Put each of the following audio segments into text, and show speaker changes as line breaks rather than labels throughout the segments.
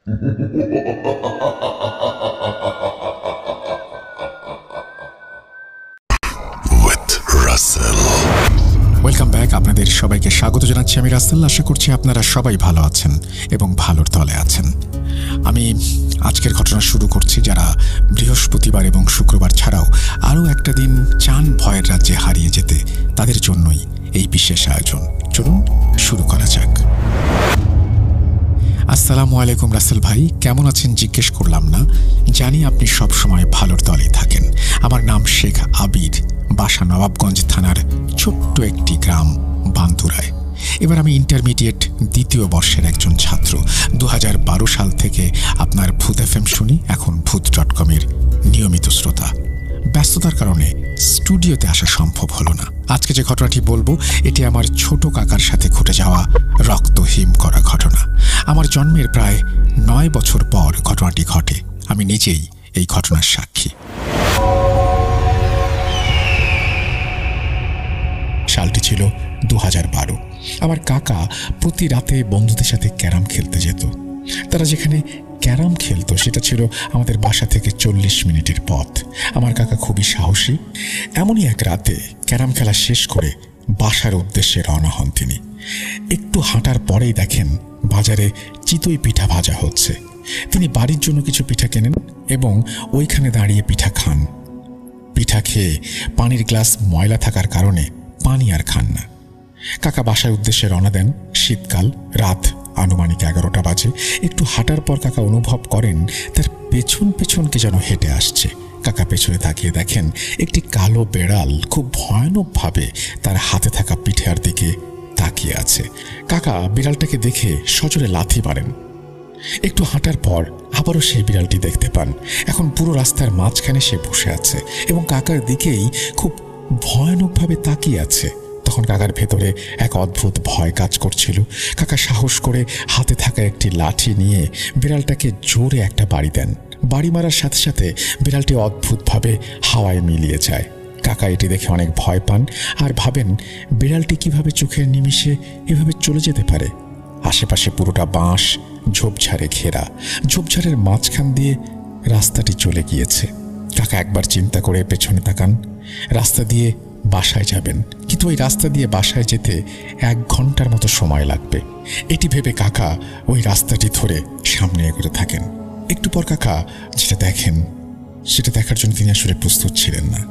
Welcome back. আপনাদের সবাইকে স্বাগত জানাচ্ছি আমি রাসেল। আশা করছি আপনারা সবাই ভালো আছেন এবং ভালোর তলে আছেন। আমি আজকের ঘটনা শুরু করছি যারা বৃহস্পতিবার এবং শুক্রবার ছাড়াও আরও একটা দিন চান ভয়ের রাজ্যে হারিয়ে যেতে, তাদের জন্যই এই বিশেষ আয়োজন। চলুন শুরু করা যাক। আসসালামু আলাইকুম রাসেল ভাই, কেমন আছেন জিজ্ঞেস করলাম না, জানি আপনি সবসময় ভালোর দলেই থাকেন। আমার নাম শেখ আবির, বাসা নবাবগঞ্জ থানার ছোট্ট একটি গ্রাম বান্দুরায়। এবার আমি ইন্টারমিডিয়েট দ্বিতীয় বর্ষের একজন ছাত্র। 2012 সাল থেকে আপনার ভূত FM শুনি, এখন ভূত.com-এর নিয়মিত শ্রোতা। ব্যস্ততার কারণে স্টুডিওতে আসা সম্ভব হলো না। আজকে যে ঘটনাটি বলবো এটি আমার ছোট কাকার সাথে ঘটে যাওয়া রক্তহিম করা ঘটনা। আমার জন্মের প্রায় 9 বছর পর ঘটনাটি ঘটে। আমি নিজেই এই ঘটনার সাক্ষী। সালটি ছিল 2012। আমার কাকা প্রতি রাতে বন্ধুদের সাথে ক্যারাম খেলতে যেত। তারা যেখানে ক্যারাম খেলতো সেটা ছিল আমাদের বাসা থেকে 40 মিনিটের পথ। আমার কাকা খুবই সাহসী। এমনই এক রাতে ক্যারাম খেলা শেষ করে বাসার উদ্দেশ্যে রওনা হন তিনি। একটু হাঁটার পরেই দেখেন বাজারে চিতই পিঠা ভাজা হচ্ছে। তিনি বাড়ির জন্য কিছু পিঠা কেনেন এবং ওইখানে দাঁড়িয়ে পিঠা খান। পিঠা খেয়ে পানির গ্লাস ময়লা থাকার কারণে পানি আর খান না। কাকা বাসার উদ্দেশ্যে রওনা দেন। শীতকাল, রাত আনুমানিক 11টা বাজে। একটু হাঁটার পর কাকা অনুভব করেন তার পেছন পেছন কে যেন হেঁটে আসছে। কাকা পেছনে তাকিয়ে দেখেন একটি কালো বেড়াল খুব ভয়ানকভাবে তার হাতে থাকা পিঠার দিকে তাকিয়ে আছে। কাকা বিড়ালটাকে দেখে সজোরে লাথি মারেন। একটু হাঁটার পর আবারও সেই বিড়ালটি দেখতে পান। এখন পুরো রাস্তার মাঝখানে সে বসে আছে এবং কাকার দিকেই খুব ভয়ানকভাবে তাকিয়ে আছে। তখন কাকার ভেতরে এক অদ্ভুত ভয় কাজ করছিল। কাকা সাহস করে হাতে থাকা একটি লাঠি নিয়ে বিড়ালটাকে জোরে একটা বাড়ি দেন। বাড়ি মারার সাথে সাথে বিড়ালটি অদ্ভুতভাবে হাওয়ায় মিলিয়ে যায়। কাকা এটি দেখে অনেক ভয় পান আর ভাবেন বিড়ালটি কিভাবে চোখের নিমিষে এভাবে চলে যেতে পারে। আশেপাশে পুরোটা বাঁশ ঝোপঝাড়ে ঘেরা। ঝোপঝাড়ের মাঝখান দিয়ে রাস্তাটি চলে গিয়েছে। কাকা একবার চিন্তা করে পেছনে তাকান। রাস্তা দিয়ে বাসায় যাবেন, কিন্তু ওই রাস্তা দিয়ে বাসায় যেতে 1 ঘন্টার মতো সময় লাগবে। এটি ভেবে কাকা ওই রাস্তাটি ধরে সামনে এগোতে থাকেন। একটু পর কাকা যেটা দেখেন সেটা দেখার জন্য তিনি আসলে প্রস্তুত ছিলেন না।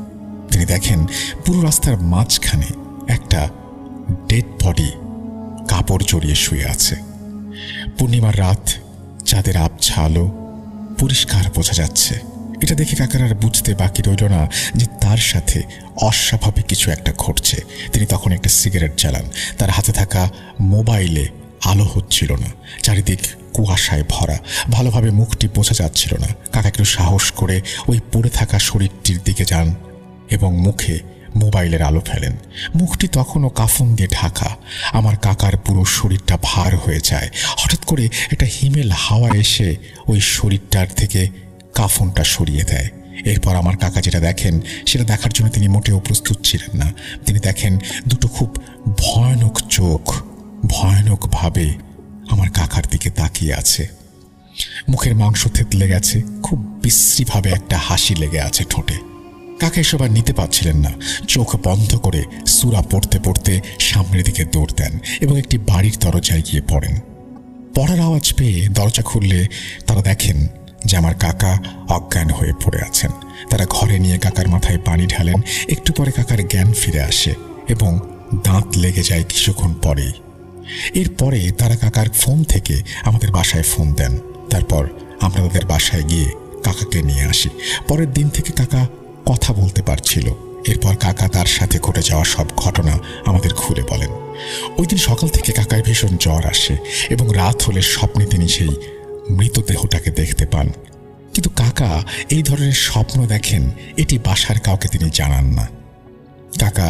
তিনি দেখেন পুরো রাস্তার মাঝখানে একটা ডেড বডি কাপড় জড়িয়ে শুয়ে আছে। পূর্ণিমার রাত, চাঁদের আবছা আলো পরিষ্কার বোঝা যাচ্ছে। এটা দেখে কাকার আর বুঝতে বাকি রইল না যে তার সাথে অস্বাভাবিক কিছু একটা ঘটছে। তিনি তখন একটা সিগারেট জ্বালান। তার হাতে থাকা মোবাইলে আলো হচ্ছিল না, চারিদিক কুয়াশায় ভরা, ভালোভাবে মুখটি বোঝা যাচ্ছিল না। কাকা একটু সাহস করে ওই পড়ে থাকা শরীরটির দিকে যান এবং মুখে মোবাইলের আলো ফেলেন। মুখটি তখনও কাফন দিয়ে ঢাকা। আমার কাকার পুরো শরীরটা ভার হয়ে যায়। হঠাৎ করে একটা হিমেল হাওয়া এসে ওই শরীরটার থেকে কাফনটা সরিয়ে দেয়। এরপর আমার কাকা যেটা দেখেন সেটা দেখার জন্য তিনি মোটেও প্রস্তুত ছিলেন না। তিনি দেখেন দুটো খুব ভয়ানক চোখ ভয়ানকভাবে আমার কাকার দিকে তাকিয়ে আছে। মুখের মাংস থেতলে গেছে, খুব বিশ্রীভাবে একটা হাসি লেগে আছে ঠোঁটে। কাকা এসব আর নিতে পারছিলেন না। চোখ বন্ধ করে সূরা পড়তে পড়তে সামনের দিকে দৌড় দেন এবং একটি বাড়ির দরজায় গিয়ে পড়েন। পড়ার আওয়াজ পেয়ে দরজা খুললে তারা দেখেন যে আমার কাকা অজ্ঞান হয়ে পড়ে আছেন। তারা ঘরে নিয়ে কাকার মাথায় পানি ঢালেন। একটু পরে কাকার জ্ঞান ফিরে আসে এবং দাঁত লেগে যায় কিছুক্ষণ পরেই। এরপরে তারা কাকার ফোন থেকে আমাদের বাসায় ফোন দেন। তারপর আমরা তাদের বাসায় গিয়ে কাকাকে নিয়ে আসি। পরের দিন থেকে কাকা কথা বলতে পারছিল। এরপর কাকা তার সাথে ঘটে যাওয়া সব ঘটনা আমাদের খুলে বলেন। ওই দিন সকাল থেকে কাকার ভীষণ জ্বর আসে এবং রাত হলে স্বপ্নে তিনি সেই মৃতদেহটাকে দেখতে পান। কিন্তু কাকা এই ধরনের স্বপ্ন দেখেন এটি বাসার কাউকে তিনি জানান না। কাকা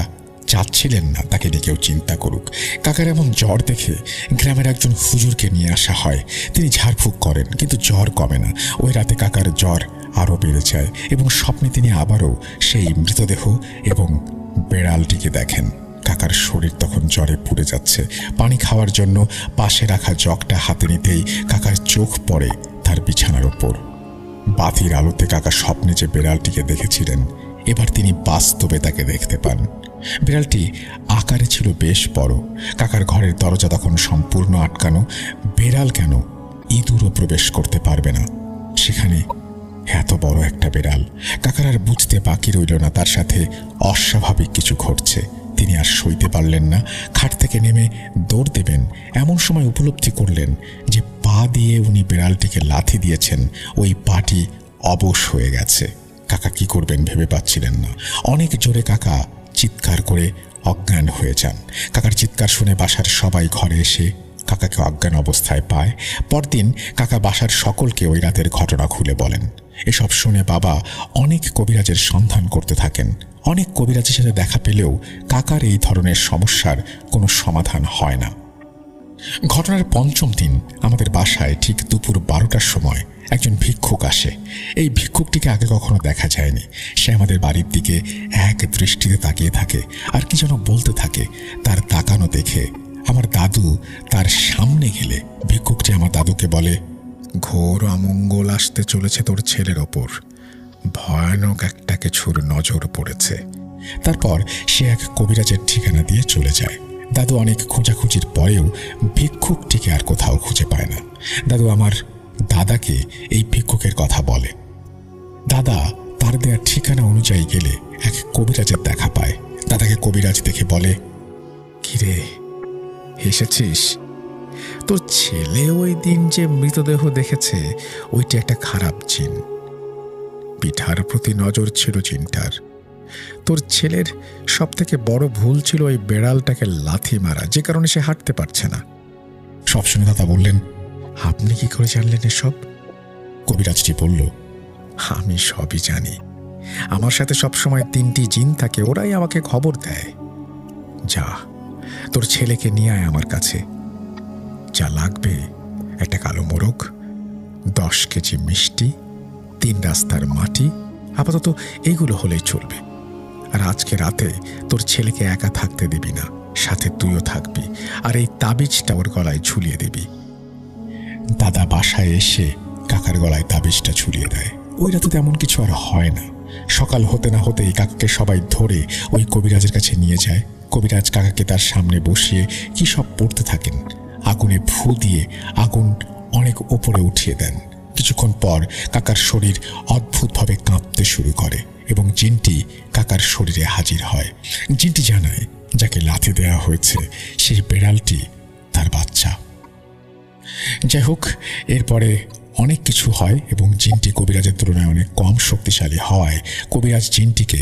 চাচ্ছিলেন না তাকে নিয়ে কেউ চিন্তা করুক। কাকার এমন জ্বর দেখে গ্রামের একজন হুজুরকে নিয়ে আসা হয়। তিনি ঝাড়ফুঁক করেন কিন্তু জ্বর কমে না। ওই রাতে কাকার জ্বর আরও বেড়ে যায় এবং স্বপ্নে তিনি আবারও সেই মৃতদেহ এবং বেড়ালটিকে দেখেন। কাকার শরীর তখন জ্বরে পুড়ে যাচ্ছে। পানি খাওয়ার জন্য পাশে রাখা জগটা হাতে নিতেই কাকার চোখ পড়ে তার বিছানার ওপর। বাতির আলোতে কাকা স্বপ্নে যে বিড়ালটিকে দেখেছিলেন, এবার তিনি বাস্তবে তাকে দেখতে পান। বিড়ালটি আকারে ছিল বেশ বড়। কাকার ঘরের দরজা তখন সম্পূর্ণ আটকানো। বিড়াল কেন, ইঁদুরও প্রবেশ করতে পারবে না সেখানে। এত বড় একটা বিড়াল। কাকার আর বুঝতে বাকি রইল না তার সাথে অস্বাভাবিক কিছু ঘটছে। তিনি আর সইতে পারলেন না। খাট থেকে নেমে দৌড় দেবেন, এমন সময় উপলব্ধি করলেন যে পা দিয়ে উনি বিড়ালটিকে লাথি দিয়েছেন, ওই পাটি অবশ হয়ে গেছে। কাকা কি করবেন ভেবে পাচ্ছিলেন না। অনেক জোরে কাকা চিৎকার করে অজ্ঞান হয়ে যান। কাকার চিৎকার শুনে বাসার সবাই ঘরে এসে কাকাকে অজ্ঞান অবস্থায় পায়। পরদিন কাকা বাসার সকলকে ওই রাতের ঘটনা খুলে বলেন। এসব শুনে বাবা অনেক কবিরাজের সন্ধান করতে থাকেন। অনেক কবিরাজের সাথে দেখা পেলেও কাকার এই ধরনের সমস্যার কোনো সমাধান হয় না। ঘটনার পঞ্চম দিন আমাদের বাসায় ঠিক দুপুর 12টার সময় একজন ভিক্ষুক আসে। এই ভিক্ষুকটিকে আগে কখনো দেখা যায়নি। সে আমাদের বাড়ির দিকে এক দৃষ্টিতে তাকিয়ে থাকে আর কি যেন বলতে থাকে। তার তাকানো দেখে আমার দাদু তার সামনে গেলে ভিক্ষুকটি আমার দাদুকে বলে, ঘোর অমঙ্গল আসতে চলেছে তোর ছেলের ওপর, ভয়ানক একটা কিছুর নজর পড়েছে। তারপর সে এক কবিরাজের ঠিকানা দিয়ে চলে যায়। দাদু অনেক খোঁজাখুঁজির পরেও ভিক্ষুকটিকে আর কোথাও খুঁজে পায় না। দাদু আমার দাদাকে এই ভিক্ষুকের কথা বলে। দাদা তার দেওয়ার ঠিকানা অনুযায়ী গেলে এক কবিরাজের দেখা পায়। দাদাকে কবিরাজ দেখে বলে, কিরে এসেছিস? তোর ছেলে ওই দিন যে মৃতদেহ দেখেছে, ওইটি একটা খারাপ জিন। পিঠার প্রতি নজর ছিল জিনটার। তোর ছেলের সব থেকে বড় ভুল ছিল ওই বেড়ালটাকে লাথি মারা, যে কারণে সে হাঁটতে পারছে না। সব শুনে দাদা বললেন, আপনি কি করে জানলেন এসব? কবিরাজটি বলল, আমি সবই জানি। আমার সাথে সবসময় 3টি জিন থাকে, ওরাই আমাকে খবর দেয়। যা, তোর ছেলেকে নিয়ে আয় আমার কাছে। যা লাগবে, একটা কালো মোরগ, 10 কেজি মিষ্টি, 3 রাস্তার মাটি, আপাতত এইগুলো হলেই চলবে। আর আজকে রাতে তোর ছেলেকে একা থাকতে দিবি না, সাথে তুইও থাকবি। আর এই তাবিজটা ওর গলায় ঝুলিয়ে দিবি। দাদা বাসায় এসে কাকার গলায় তাবিজটা ঝুলিয়ে দেয়। ওই রাতে তেমন কিছু আর হয় না। সকাল হতে না হতেই কাকাকে সবাই ধরে ওই কবিরাজের কাছে নিয়ে যায়। কবিরাজ কাকাকে তার সামনে বসিয়ে কি সব পড়তে থাকেন। আগুনে ফু দিয়ে আগুন অনেক ওপরে উঠিয়ে দেন। কিছুক্ষণ পর কাকার শরীর অদ্ভুতভাবে কাঁপতে শুরু করে এবং জিনটি কাকার শরীরে হাজির হয়। জিনটি জানায় যাকে লাথি দেওয়া হয়েছে সেই বেড়ালটি তার বাচ্চা। যাই হোক, এরপরে অনেক কিছু হয় এবং জিনটি কবিরাজের তুলনায় অনেক কম শক্তিশালী হওয়ায় কবিরাজ জিনটিকে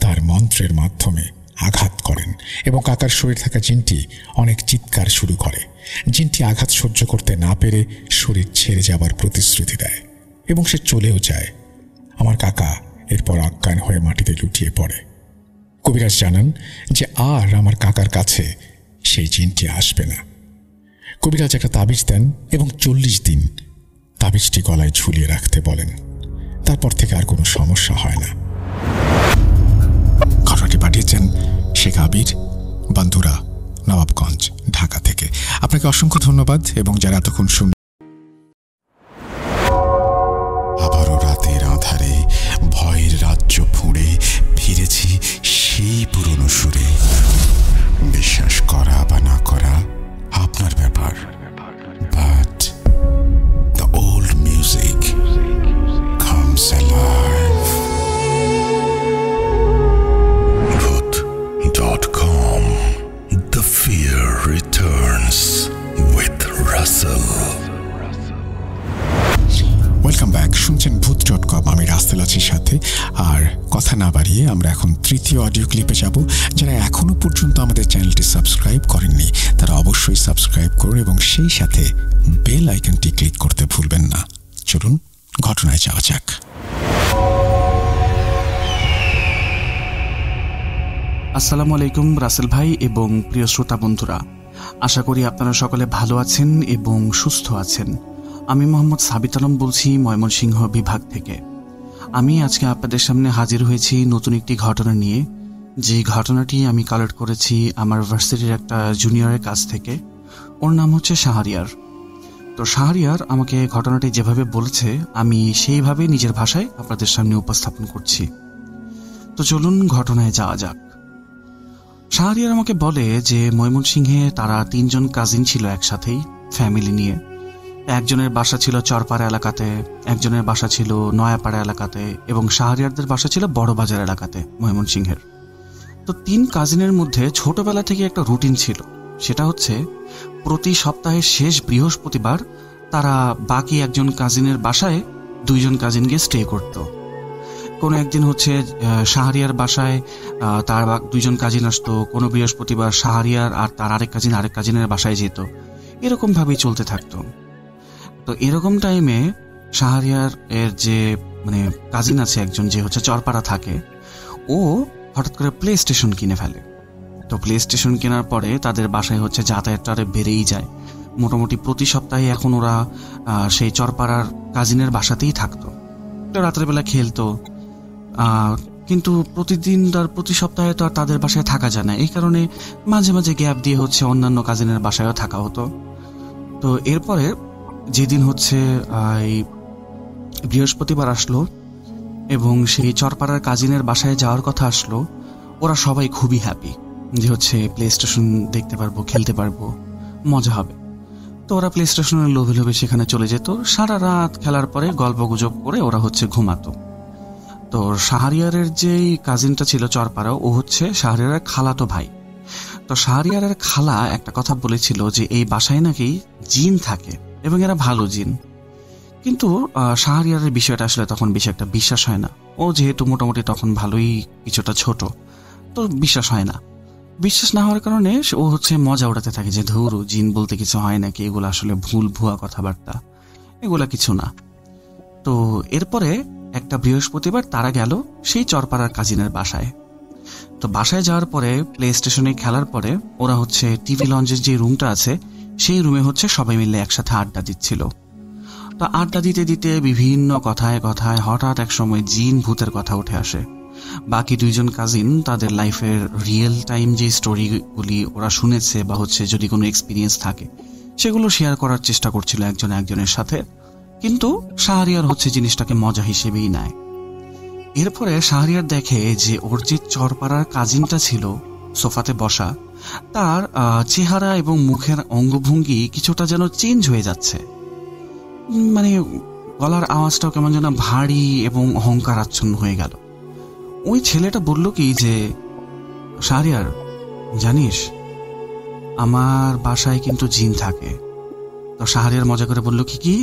তার মন্ত্রের মাধ্যমে আঘাত করেন এবং কাকার শরীরে থাকা জিনটি অনেক চিৎকার শুরু করে। জিনটি আঘাত সহ্য করতে না পেরে শরীর ছেড়ে যাবার প্রতিশ্রুতি দেয় এবং সে চলেও যায়। আমার কাকা এরপর অজ্ঞান হয়ে মাটিতে লুটিয়ে পড়ে। কবিরাজ জানান যে আর আমার কাকার কাছে সেই জিনটি আসবে না। কবিরাজ একটা তাবিজ দেন এবং 40 দিন তাবিজটি গলায় ঝুলিয়ে রাখতে বলেন। তারপর থেকে আর কোনো সমস্যা হয় না। ঘটনাটি পাঠিয়েছেন শেখ আবির, বান্দুরা, নবাবগঞ্জ, ঢাকা থেকে। আপনাকে অসংখ্য ধন্যবাদ। এবং যারা এতক্ষণ শুন, আবারও রাতের আঁধারে ভয়ের রাজ্য ফুঁড়ে ফিরেছি সেই পুরনো সুরে। বিশ্বাস করা বা না করা আপনার ব্যাপার, but the old music comes alive. Voot.com. The fear returns with Russell. Welcome back. শুনছেন ভূত.com। আমি রাসেল আছি সাথে। আর কথা না বাড়িয়ে আমরা এখন তৃতীয় অডিও ক্লিপে যাব। যারা এখনো পর্যন্ত আমাদের চ্যানেলটি সাবস্ক্রাইব করেননি তারা অবশ্যই সাবস্ক্রাইব করুন এবং সেই সাথে বেল আইকনটি ক্লিক করতে ভুলবেন না। চলুন ঘটনায় যাওয়া যাক।
আসসালামু আলাইকুম রাসেল ভাই এবং প্রিয় শ্রোতা বন্ধুরা, আশা করি আপনারা সকলে ভালো আছেন এবং সুস্থ আছেন। আমি মোহাম্মদ সাবিত আলম বলছি ময়মনসিংহ বিভাগ থেকে। আমি আজকে আপনাদের সামনে হাজির হয়েছি নতুন একটি ঘটনা নিয়ে, যে ঘটনাটি আমি কালেক্ট করেছি আমার ভার্সিটির একটা জুনিয়রের কাছ থেকে। ওর নাম হচ্ছে শাহরিয়ার। তো শাহরিয়ার আমাকে ঘটনাটি যেভাবে বলেছে আমি সেইভাবে নিজের ভাষায় আপনাদের সামনে উপস্থাপন করছি। তো চলুন ঘটনায় যাওয়া যাক। শাহরিয়ার আমাকে বলে যে ময়মনসিংহে তারা 3 জন কাজিন ছিল একসাথেই, ফ্যামিলি নিয়ে। একজনের বাসা ছিল চরপাড়া এলাকাতে, একজনের বাসা ছিল নয়াপাড়া এলাকাতে, এবং শাহরিয়ারদের বাসা ছিল বড়বাজার এলাকাতে ময়মনসিংহের। তো 3 কাজিনের মধ্যে ছোটবেলা থেকে একটা রুটিন ছিল, সেটা হচ্ছে প্রতি সপ্তাহের শেষ বৃহস্পতিবার তারা বাকি একজন কাজিনের বাসায় 2 জন কাজিন গিয়ে স্টে করত। কোনো একদিন হচ্ছে শাহরিয়ার বাসায় তার 2 জন কাজিন আসতো, কোনো বৃহস্পতিবার শাহরিয়ার আর তার আরেক কাজিনের বাসায় যেত। এরকম ভাবেই চলতে থাকতো। তো এরকম টাইমে শাহরিয়ার এর যে কাজিন আছে একজন, যে হচ্ছে চরপাড়া থাকে, ও হঠাৎ করে প্লে স্টেশন কিনে ফেলে। তো প্লে স্টেশন কেনার পরে তাদের বাসায় হচ্ছে যাতায়াতটা বেড়েই যায়। মোটামুটি প্রতি সপ্তাহে এখন ওরা সেই চরপাড়ার কাজিনের বাসাতেই থাকতো। তো রাতের বেলা খেলতো, কিন্তু প্রতি সপ্তাহে তো আর তাদের বাসায় থাকা যায় না। এই কারণে মাঝে মাঝে গ্যাপ দিয়ে হচ্ছে অন্যান্য কাজিনের বাসায়ও থাকা হতো। তো এরপরে যেদিন হচ্ছে এই বৃহস্পতিবার আসলো এবং সেই চরপাড়ার কাজিনের বাসায় যাওয়ার কথা আসলো, ওরা সবাই খুবই হ্যাপি যে হচ্ছে প্লে স্টেশন দেখতে পারবো, খেলতে পারবো, মজা হবে। তো ওরা প্লে স্টেশনের লোভে লোভে সেখানে চলে যেত। সারা রাত খেলার পরে গল্প গুজব করে ওরা হচ্ছে ঘুমাতো। তো শাহরিয়ারের যে কাজিনটা ছিল চরপাড়া, ও হচ্ছে শাহরিয়ারের খালাতো ভাই। তো শাহরিয়ারের খালা একটা কথা বলেছিল যে এই বাসায় নাকি জিন থাকে এবং এরা ভালো জিন। কিন্তু শাহরিয়ারের বিষয়টা আসলে তখন বেশি একটা বিশ্বাস হয় না। ও যেহেতু মোটামুটি তখন ভালোই কিছুটা ছোট, তো বিশ্বাস হয় না। বিশ্বাস না হওয়ার কারণে ও হচ্ছে মজা উড়াতে থাকে যে ধুরু, জিন বলতে কিছু হয় নাকি, এগুলো আসলে ভুয়া কথাবার্তা, এগুলা কিছু না। তো এরপরে একটা বৃহস্পতিবার তারা গেল সেই চরপাড়ার কাজিনের বাসায়। তো বাসায় যাওয়ার পরে প্লে স্টেশনে খেলার পরে ওরা হচ্ছে টিভি লঞ্চের যে রুমটা আছে সেই রুমে হচ্ছে সবাই মিলে একসাথে আড্ডা দিচ্ছিল। তো আড্ডা দিতে দিতে বিভিন্ন কথায় কথায় হঠাৎ এক সময় জিন ভূতের কথা উঠে আসে। বাকি 2 জন কাজিন তাদের লাইফের রিয়েল টাইম যে স্টোরিগুলি ওরা শুনেছে বা হচ্ছে যদি কোনো এক্সপিরিয়েন্স থাকে সেগুলো শেয়ার করার চেষ্টা করছিল একজনের সাথে, কিন্তু শাহরিয়ার হচ্ছে জিনিসটাকে মজা হিসেবেই নেয়। এরপরে শাহরিয়ার দেখে যে ওর যে চরপাড়ার কাজিনটা ছিল সোফাতে বসা, তার চেহারা এবং মুখের অঙ্গভঙ্গি কিছুটা যেন চেঞ্জ হয়ে যাচ্ছে। গলার আওয়াজটাও কেমন যেন ভারী এবং অহংকার আচ্ছন্ন হয়ে গেল। ওই ছেলেটা বলল কি যে, শাহরিয়ার জানিস আমার বাসায় কিন্তু জিন থাকে। তো শাহরিয়ার মজা করে বলল, কি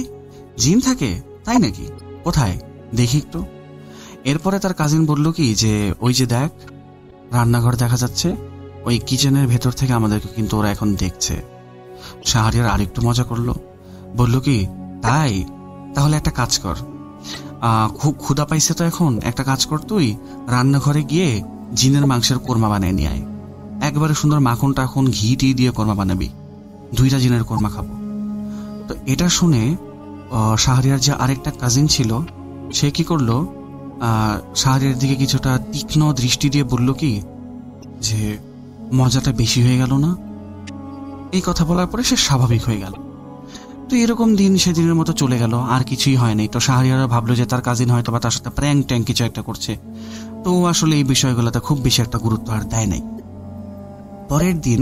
জিন থাকে? তাই নাকি? কোথায় দেখি একটু। এরপরে তার কাজিন বলল কি যে, ওই যে দেখ রান্নাঘর দেখা যাচ্ছে, ওই কিচেনের ভেতর থেকে আমাদেরকে কিন্তু ওরা এখন দেখছে। শাহরিয়ার আরেকটু মজা করলো, বলল কি তাই? তাহলে একটা কাজ কর, খুব ক্ষুধা পাইছে তো এখন, একটা কাজ কর, তুই রান্নাঘরে গিয়ে জিনের মাংসের কোরমা বানিয়ে নিয়ে আয়। একবারে সুন্দর মাখন টাখন ঘি টি দিয়ে কোরমা বানাবি, 2টা জিনের কোরমা খাবো। তো এটা শুনে শাহরিয়ার যে আরেকটা কাজিন ছিল সে কি করলো, শাহরিয়ার দিকে কিছুটা তীক্ষ্ণ দৃষ্টি দিয়ে বলল কি যে, মজাটা বেশি হয়ে গেল না? এই কথা বলার পরে সে স্বাভাবিক হয়ে গেল। তো এরকম দিন সেদিনের মতো চলে গেল, আর কিছুই হয়নি। তো শাহরিয়ারা ভাবলো যে তার কাজিন হয়তো বা তার সাথে প্র্যাঙ্ক কিছু একটা করছে। তো আসলে এই বিষয়গুলোতে খুব বেশি একটা গুরুত্ব আর দেয় নাই। পরের দিন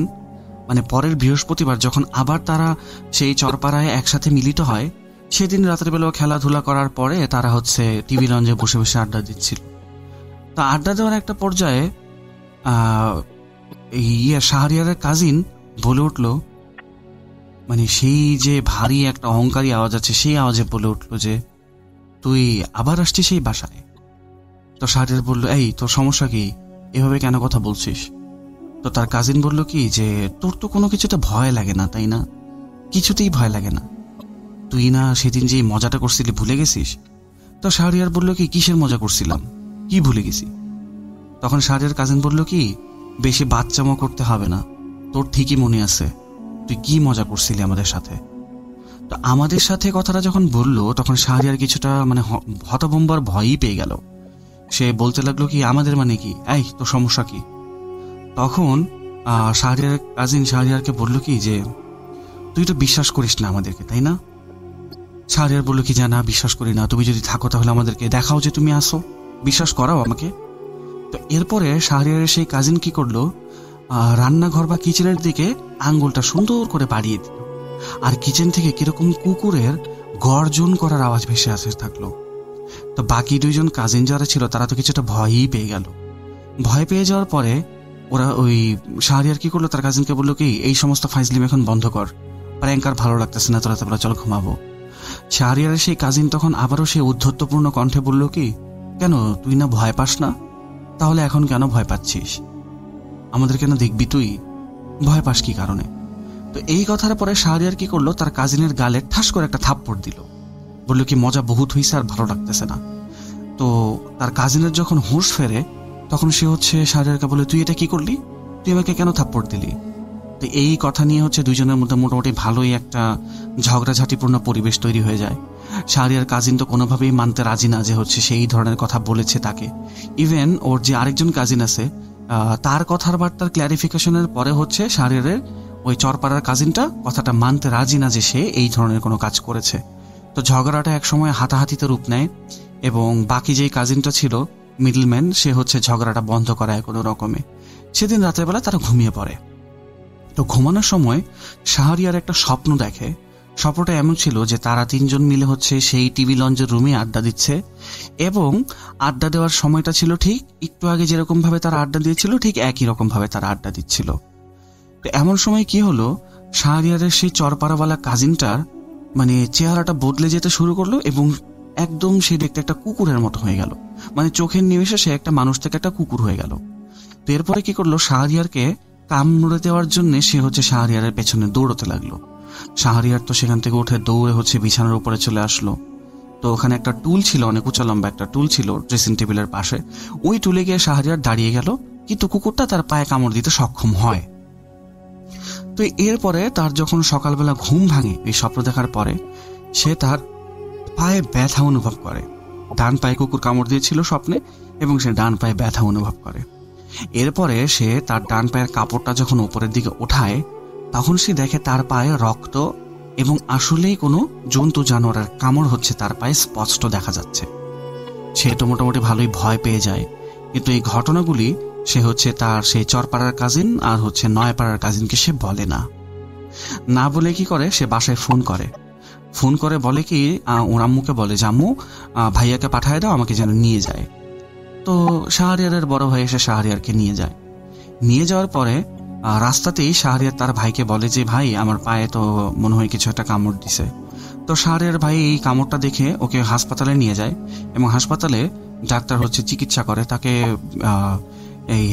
পরের বৃহস্পতিবার যখন আবার তারা সেই চরপাড়ায় একসাথে মিলিত হয়, সেদিন রাতের বেলা খেলাধুলা করার পরে তারা হচ্ছে টিভি লঞ্চে বসে বসে আড্ডা দিচ্ছিল। তো আড্ডা দেওয়ার একটা পর্যায়ে শাহরিয়ারের কাজিন বলে উঠলো, সেই যে ভারী একটা অহংকারী আওয়াজ আছে সেই আওয়াজে বলে উঠলো যে, তুই আবার আসছিস সেই বাসায়? তো শাহরিয়ার বলল, এই তোর সমস্যা কি, এভাবে কেন কথা বলছিস? তো তার কাজিন বলল কি যে, তোর তো কোনো কিছুতে ভয় লাগে না তাই না? কিছুতেই ভয় লাগে না? তুই না সেদিন যে মজাটা করছিলি ভুলে গেছিস? তো শাহরিয়ার বলল কি, কিসের মজা করছিলাম, কি ভুলে গেছি? তখন শাহরিয়ার কাজিন বলল কি, বেশি বাচ্চামো করতে হবে না, তোর ঠিকই মনে আছে তুই কি মজা করছিলি আমাদের সাথে। তো আমাদের সাথে কথাটা যখন বললো তখন শাহরিয়ার কিছুটা হতভম্বার ভয়ই পেয়ে গেল। সে বলতে লাগলো কি, আমাদের মানে কি, এই তোর সমস্যা কি? তখন শাহরিয়ার কাজিন শাহরিয়ারকে বলল কি যে, তুই তো বিশ্বাস করিস না আমাদেরকে তাই না? শাহরিয়ার বলল কি জানা, বিশ্বাস করি না, তুমি যদি থাকো তাহলে আমাদেরকে দেখাও যে তুমি আসো, বিশ্বাস করাও আমাকে। তো এরপরে শাহরিয়ারের সেই কাজিন কি করলো, রান্নাঘর বা কিচেনের দিকে আঙ্গুলটা সুন্দর করে বাড়িয়ে দিল, আর কিচেন থেকে কিরকম কুকুরের গর্জন করার আওয়াজ ভেসে আসতে থাকলো। তো বাকি দুইজন কাজিন যারা ছিল তারা তো কিছুটা ভয়ই পেয়ে গেল। ভয় পেয়ে যাওয়ার পরে ওরা ওই শাহরিয়ার কি করলো, তার কাজিনকে বললো কি, এই সমস্ত ফাইজলিম এখন বন্ধ কর, প্র্যাঙ্ক আর ভালো লাগতেছে না, তোরা চল ঘুমাবো। শাহরিয়ারের সেই কাজিন তখন আবারও সেই উদ্ধত্তপূর্ণ কণ্ঠে বলল কি, কেন তুই না ভয় পাস না, তাহলে এখন কেন ভয় পাচ্ছিস, আমাদের কেন দেখবি তুই, ভয় পাস কি কারণে? তো এই কথার পরে শাহরিয়ার কি করলো, তার কাজিনের গালে ঠাস করে একটা থাপ্পড় দিল, বললো কি মজা বহুত হইছে আর ভালো লাগতেছে না। তো তার কাজিনের যখন হুঁশ ফেরে তখন সে শাহরিয়ারকে বলে, তুই এটা কি করলি, তুই আমাকে কেন থাপ্পড় দিলি? তো এই কথা নিয়ে দুইজনের মধ্যে মোটামুটি ভালোই একটা ঝগড়াঝাটিপূর্ণ পরিবেশ তৈরি হয়ে যায়। শাহরিয়ার কাজিন তো কোনোভাবেই মানতে রাজি না যে সেই ধরনের কথা বলেছে তাকে। ইভেন ওর যে আরেকজন কাজিন আছে তার কথার বার্তার ক্ল্যারিফিকেশনের পরে শাহরিয়ারের ওই চরপাড়ার কাজিনটা কথাটা মানতে রাজি না যে সে এই ধরনের কোনো কাজ করেছে। তো ঝগড়াটা একসময় হাতাহাতিতে রূপ নেয় এবং বাকি যেই কাজিনটা ছিল মিডলম্যান, সে ঝগড়াটা বন্ধ করায় কোনো রকমে। সেদিন রাতের বেলা তারা ঘুমিয়ে পড়ে। তো ঘুমানোর সময় শাহরিয়ার একটা স্বপ্ন দেখে। স্বপ্নটা এমন ছিল যে তারা তিনজন মিলে সেই টিভি লঞ্চের রুমে আড্ডা দিচ্ছে এবং আড্ডা দেওয়ার সময়টা ছিল ঠিক একটু আগে যেরকম ভাবে তারা আড্ডা দিয়েছিল ঠিক একই রকম ভাবে তারা আড্ডা দিচ্ছিল। তো এমন সময় কি হলো, শাহরিয়ারের সেই চরপাড়াওয়ালা কাজিনটার চেহারাটা বদলে যেতে শুরু করলো এবং একদম সে দেখতে একটা কুকুরের মতো হয়ে গেল, চোখের নিমেষে সে একটা মানুষ থেকে একটা কুকুর হয়ে গেল। তো এরপরে কি করলো, শাহরিয়ারকে কামড়ে দেওয়ার জন্য সে শাহরিয়ারের পেছনে দৌড়তে লাগলো। শাহরিয়ার তো সেখান থেকে উঠে দৌড়ে বিছানার উপরে চলে আসলো। তো ওখানে একটা টুল ছিল, অনেক উঁচা লম্বা একটা টুল ছিল ড্রেসিং টেবিলের পাশে। ওই টুলে গিয়ে শাহরিয়ার দাঁড়িয়ে গেল, কিন্তু কুকুরটা তার পায়ে কামড় দিতে সক্ষম হয়। তো এরপরে তার যখন সকালবেলা ঘুম ভাঙে এই স্বপ্ন দেখার পরে, সে তার পায়ে ব্যথা অনুভব করে। ডান পায়ে কুকুর কামড় দিয়েছিল স্বপ্নে এবং সে ডান পায়ে ব্যথা অনুভব করে। এরপরে সে তার ডান পায়ের কাপড়টা যখন উপরের দিকে ওঠায় তখন সে দেখে তার পায়ে রক্ত এবং আসলেই কোনো জন্তু জানোয়ারের কামড় তার পায়ে স্পষ্ট দেখা যাচ্ছে। সে তো মোটামুটি ভালোই ভয় পেয়ে যায়, কিন্তু এই ঘটনাগুলি সে তার সেই চরপাড়ার কাজিন আর নয়াপাড়ার কাজিনকে সে বলে না বলে কি করে, সে বাসায় ফোন করে বলে কি, ওর আম্মুকে বলে যে আম্মু ভাইয়াকে পাঠায় দাও, আমাকে যেন নিয়ে যায়। তো শাহরিয়ারের বড় ভাই এসে শাহরিয়ারকে নিয়ে যাওয়ার পরে রাস্তাতেই শাহরিয়ার তার ভাইকে বলে যে ভাই আমার পায়ে তো মনে হয় কিছু একটা কামড় দিছে। তো শাহরিয়ার ভাই এই কামড়টা দেখে ওকে হাসপাতালে নিয়ে যায় এবং হাসপাতালে ডাক্তার চিকিৎসা করে, তাকে এই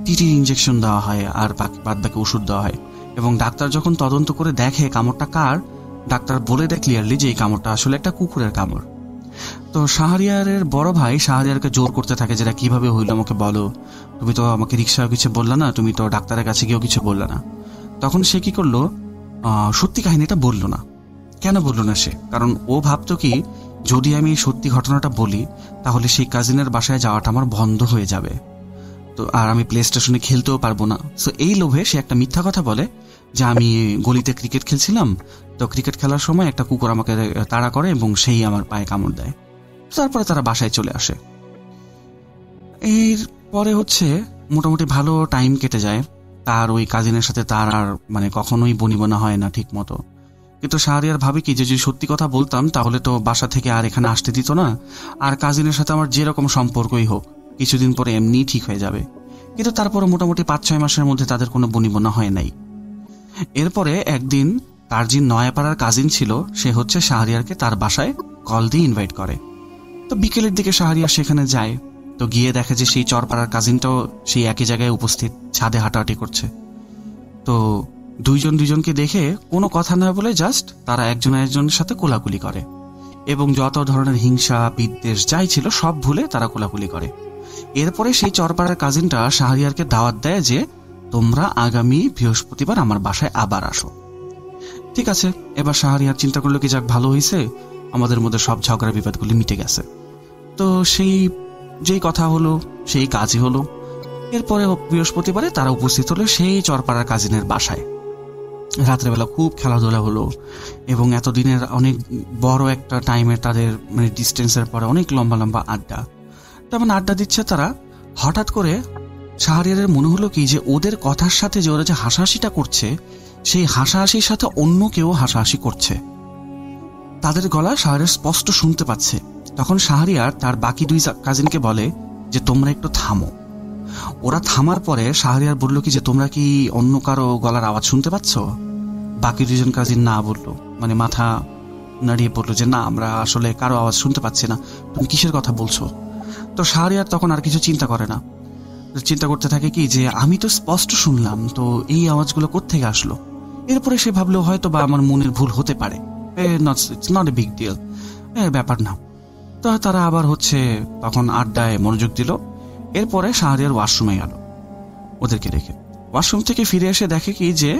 টিটির ইঞ্জেকশন দেওয়া হয় আর বাদ বাকি ওষুধ দেওয়া হয়। এবং ডাক্তার যখন তদন্ত করে দেখে কামড়টা কার, ডাক্তার বলে দেয় ক্লিয়ারলি যে এই কামড়টা আসলে একটা কুকুরের কামড়। তো শাহরিয়ারের বড় ভাই শাহরিয়ারকে জোর করতে থাকে, যেটা কিভাবে হইলো আমাকে বলো, তুমি তো আমাকে রিক্সায় কিছু বললা না, তুমি তো ডাক্তারের কাছে গিয়েও কিছু বললা না। তখন সে কি করলো, সত্যি কাহিনীটা বললো না। কেন বললো না সে? কারণ ও ভাবতো কি, যদি আমি সত্যি ঘটনাটা বলি তাহলে সেই কাজিনের বাসায় যাওয়াটা আমার বন্ধ হয়ে যাবে, তো আর আমি প্লে স্টেশনে খেলতেও পারবো না। সো এই লোভে সে একটা মিথ্যা কথা বলে যে আমি গলিতে ক্রিকেট খেলছিলাম, তো ক্রিকেট খেলার সময় একটা কুকুর আমাকে তাড়া করে এবং সেই আমার পায়ে কামড় দেয়। তারপরে তারা বাসায় চলে আসে। এরপরে মোটামুটি ভালো টাইম কেটে যায়। তার ওই কাজিনের সাথে তার আর কখনোই বনিবনা হয় না ঠিক মতো। কিন্তু শাহরিয়ার ভাবে কি, যে যদি সত্যি কথা বলতাম তাহলে তো বাসা থেকে আর এখানে আসতে দিত না, আর কাজিনের সাথে আমার যেরকম সম্পর্কই হোক কিছুদিন পরে এমনি ঠিক হয়ে যাবে। কিন্তু তারপরে মোটামুটি 5-6 মাসের মধ্যে তাদের কোনো বনিবনা হয় নাই। এরপরে একদিন তার যে নয়াপাড়ার কাজিন ছিল সে শাহরিয়ারকে তার বাসায় কল দিয়ে ইনভাইট করে। তো বিকেলের দিকে শাহরিয়ার সেখানে যায়। তো গিয়ে দেখে যে সেই চরপাড়ার কাজিনটাও সেই একই জায়গায় উপস্থিত, ছাদে হাঁটাহাঁটি করছে। তো দুইজনকে দেখে কোনো কথা না বলে জাস্ট তারা একজন একজনের সাথে কোলাকুলি করে এবং যত ধরনের হিংসা বিদ্বেষ যাই ছিল সব ভুলে তারা কোলাকুলি করে। এরপরে সেই চরপাড়ার কাজিনটা শাহরিয়ারকে দাওয়াত দেয় যে তোমরা আগামী বৃহস্পতিবার আমার বাসায় আবার আসো। ঠিক আছে, এবার শাহরিয়ার চিন্তা করলো কি, যাক ভালো হয়েছে, আমাদের মধ্যে সব ঝগড়া বিবাদগুলি মিটে গেছে। তো সেই যেই কথা হলো সেই কাজই হলো। এরপরে বৃহস্পতিবারে তারা উপস্থিত হলো সেই চরপাড়ার কাজিনের বাসায়। রাত্রেবেলা খুব খেলাধুলা হলো এবং এতদিনের অনেক বড় একটা টাইমের তাদের মানে ডিস্টেন্সের পরে অনেক লম্বা লম্বা আড্ডা। তেমন আড্ডা দিচ্ছে তারা, হঠাৎ করে শাহরিয়ারের মনে হলো কি যে ওদের কথার সাথে যে ওরা যে হাসাহাসিটা করছে সেই হাসাহাসির সাথে অন্য কেউ হাসাহাসি করছে। তাদের গলা শাহরিয়ার স্পষ্ট শুনতে পাচ্ছে। তখন শাহরিয়ার তার বাকি 2 কাজিনকে বলে যে তোমরা একটু থামো। ওরা থামার পরে শাহরিয়ার বলল কি যে তোমরা কি অন্য কারো গলার আওয়াজ শুনতে পাচ্ছ? বাকি 2 কাজিন না বললো, মানে মাথা নাড়িয়ে বললো যে না, আমরা আসলে কারো আওয়াজ শুনতে পাচ্ছি না, তুমি কিসের কথা বলছো? তো শাহরিয়ার তখন আর কিছু চিন্তা করে না, চিন্তা করতে থাকে কি যে আমি তো স্পষ্ট শুনলাম, তো এই আওয়াজগুলো কোত্থেকে আসলো? এরপরে সে ভাবলো হয়তো বা আমার মনের ভুল হতে পারে, it's not a big deal, ব্যাপার না। তো তারা আবার তখন আড্ডায় মনোযোগ দিল। এরপরে শাহরিয়ার ওয়াশরুমে গেল ওদেরকে রেখে। ওয়াশরুম থেকে ফিরে এসে দেখে কি যে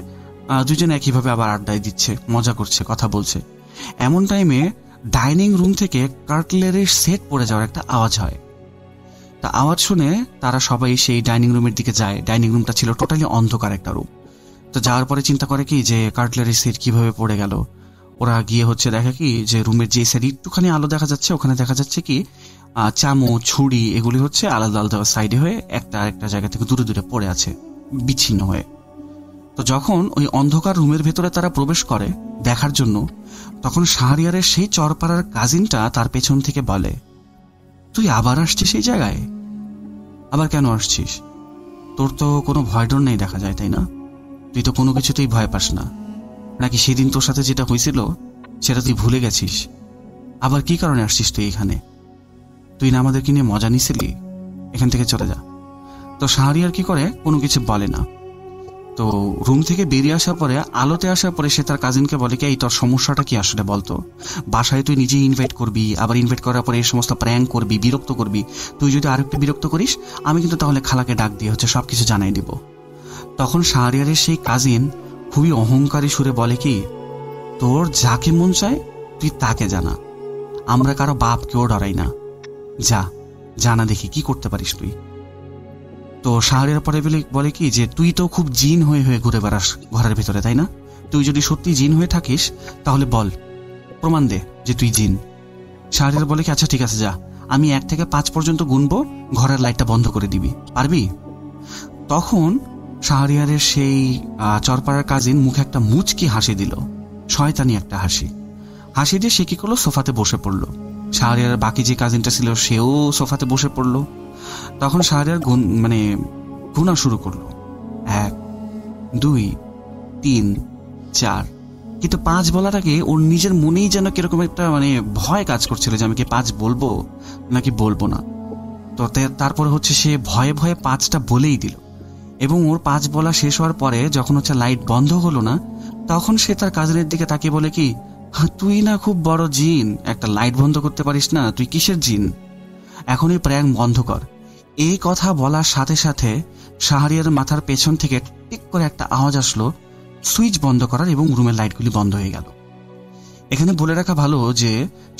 2জন একইভাবে আবার আড্ডায় দিচ্ছে, মজা করছে, কথা বলছে। এমন টাইমে ডাইনিং রুম থেকে কাটলারির সেট পড়ে যাওয়ার একটা আওয়াজ হয়। তা আওয়াজ শুনে তারা সবাই সেই ডাইনিং রুমের দিকে যায়। ডাইনিং রুমটা ছিল টোটালি অন্ধকার একটা রুম। তো যাওয়ার পরে চিন্তা করে কি যে কাটলারির সেট কিভাবে পড়ে গেল। ওরা গিয়ে দেখে কি যে রুমের যে সাইড একটুখানি আলো দেখা যাচ্ছে, ওখানে দেখা যাচ্ছে কি চামচ, ছুরি এগুলি আলাদা আলাদা সাইডে হয়ে একটা জায়গা থেকে দূরে দূরে পড়ে আছে, বিচ্ছিন্ন হয়ে। তো যখন ওই অন্ধকার রুমের ভেতরে তারা প্রবেশ করে দেখার জন্য, তখন শাহরিয়ারের সেই চরপাড়ার কাজিনটা তার পেছন থেকে বলে, তুই আবার আসছিস সেই জায়গায়? আবার কেন আসছিস? তোর তো কোনো ভয় ডর নেই দেখা যায়, তাই না? তুই তো কোনো কিছুতেই ভয় পাস না, নাকি সেদিন তোর সাথে যেটা হয়েছিল সেটা তুই ভুলে গেছিস? আবার কি কারণে আসছিস তুই এখানে? তুই না আমাদেরকে নিয়ে মজা নিছিলি? এখান থেকে চলে যা। তো শাহরিয়ার কি করে, কোনো কিছু বলে না। তো রুম থেকে বেরিয়ে আসার পরে, আলোতে আসার পরে সে তার কাজিনকে বলে কি, এই তোর সমস্যাটা কি আসলে বলতো? বাসায় তুই নিজেই ইনভাইট করবি, আবার ইনভাইট করার পরে এই সমস্ত প্র্যাঙ্ক করবি, বিরক্ত করবি। তুই যদি আরেকটু বিরক্ত করিস, আমি কিন্তু তাহলে খালাকে ডাক দিয়ে সবকিছু জানাই দিব। তখন শাহরিয়ারের সেই কাজিন খুবই অহংকারী সুরে বলে কি, তোর যাকে মন চায় তুই তাকে জানা, আমরা কারো বাপ কেউ ডরাই না, জানা দেখি কি করতে পারিস তুই। তো শাহরিয়ার পরে বলে কি যে তুই তো খুব জিন হয়ে ঘুরে বেড়াস ঘরের ভিতরে, তাই না? তুই যদি সত্যি জিন হয়ে থাকিস তাহলে বল, প্রমাণ দে যে তুই জিন। শাহরিয়ার বলে কি, আচ্ছা ঠিক আছে, যা, আমি 1 থেকে 5 পর্যন্ত গুনবো, ঘরের লাইটটা বন্ধ করে দিবি, পারবি? তখন শাহরিয়ারের সেই চরপাড়ার কাজিন মুখে একটা মুচকি হাসি দিল, শয়তানি একটা হাসি দিয়ে সে কি করলো, সোফাতে বসে পড়লো। শাহরিয়ারের বাকি যে কাজিনটা ছিল সেও সোফাতে বসে পড়লো। তখন শাহরিয়ার গুনা শুরু করলো, 1, 2, 3, 4, কিন্তু 5 বলার আগে ওর নিজের মনেই যেন কিরকম একটা ভয় কাজ করছিল যে আমি কি 5 বলবো নাকি বলবো না। তো তারপরে সে ভয়ে ভয়ে 5টা বলেই দিল। এবং ওর 5 বলা শেষ হওয়ার পরে যখন লাইট বন্ধ হলো না, তখন সে তার কাজিনের দিকে তাকিয়ে বলে কি, তুই না খুব বড় জিন, একটা লাইট বন্ধ করতে পারিস না, তুই কিসের জিন? এখন এই প্র্যাঙ্ক বন্ধ কর। এই কথা বলার সাথে সাথে শাহরিয়ার মাথার পেছন থেকে টিক করে একটা আওয়াজ আসলো, সুইচ বন্ধ করার, এবং রুমের লাইটগুলি বন্ধ হয়ে গেল। এখানে বলে রাখা ভালো যে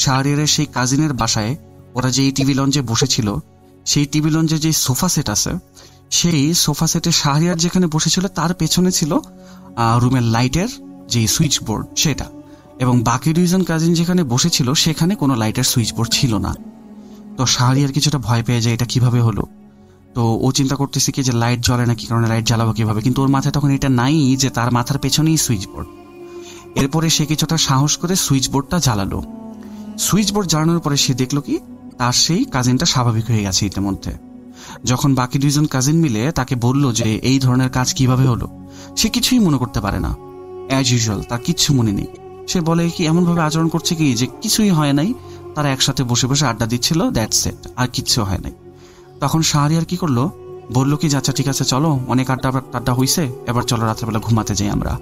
শাহরিয়ারের সেই কাজিনের বাসায় ওরা যে টিভি লঞ্চে বসেছিল, সেই টিভি লঞ্চে যে সোফা সেট আছে, সেই সোফা সেটে শাহরিয়ার যেখানে বসেছিল তার পেছনে ছিল রুমের লাইটের যে সুইচ বোর্ড সেটা, এবং বাকি 2জন কাজিন যেখানে বসেছিল সেখানে কোনো লাইটের সুইচ বোর্ড ছিল না। তো শাহরিয়ার কিছুটা ভয় পেয়ে যায়, এটা কিভাবে হলো। তো ও চিন্তা করতেছে কি যে লাইট জ্বলে না, কি কারণে লাইট জ্বালাবো কিভাবে, কিন্তু ওর মাথায় তখন এটা নাই যে তার মাথার পেছনেই সুইচ বোর্ড। এরপরে সে কিছুটা সাহস করে সুইচ বোর্ডটা জ্বালালো। সুইচ বোর্ড জ্বালানোর পরে সে দেখলো কি তার সেই কাজিনটা স্বাভাবিক হয়ে গেছে ইতিমধ্যে। যখন বাকি 2জন কাজিন মিলে তাকে বলল যে এই ধরনের কাজ কিভাবে হলো, সে কিছুই মনে করতে পারে না, অ্যাজ ইউজুয়াল তার কিচ্ছু মনে নেই। সে বলে কি এমনভাবে আচরণ করছে কি যে কিছুই হয় নাই, তারা একসাথে বসে বসে আড্ডা দিচ্ছিল, দ্যাটস ইট, আর কিচ্ছু হয় নাই। তখন শাহরিয়ার কি করলো, বললো কি আচ্ছা ঠিক আছে চলো, অনেক আড্ডা হয়েছে, এবার চলো রাত্রেবেলা ঘুমাতে যাই আমরা।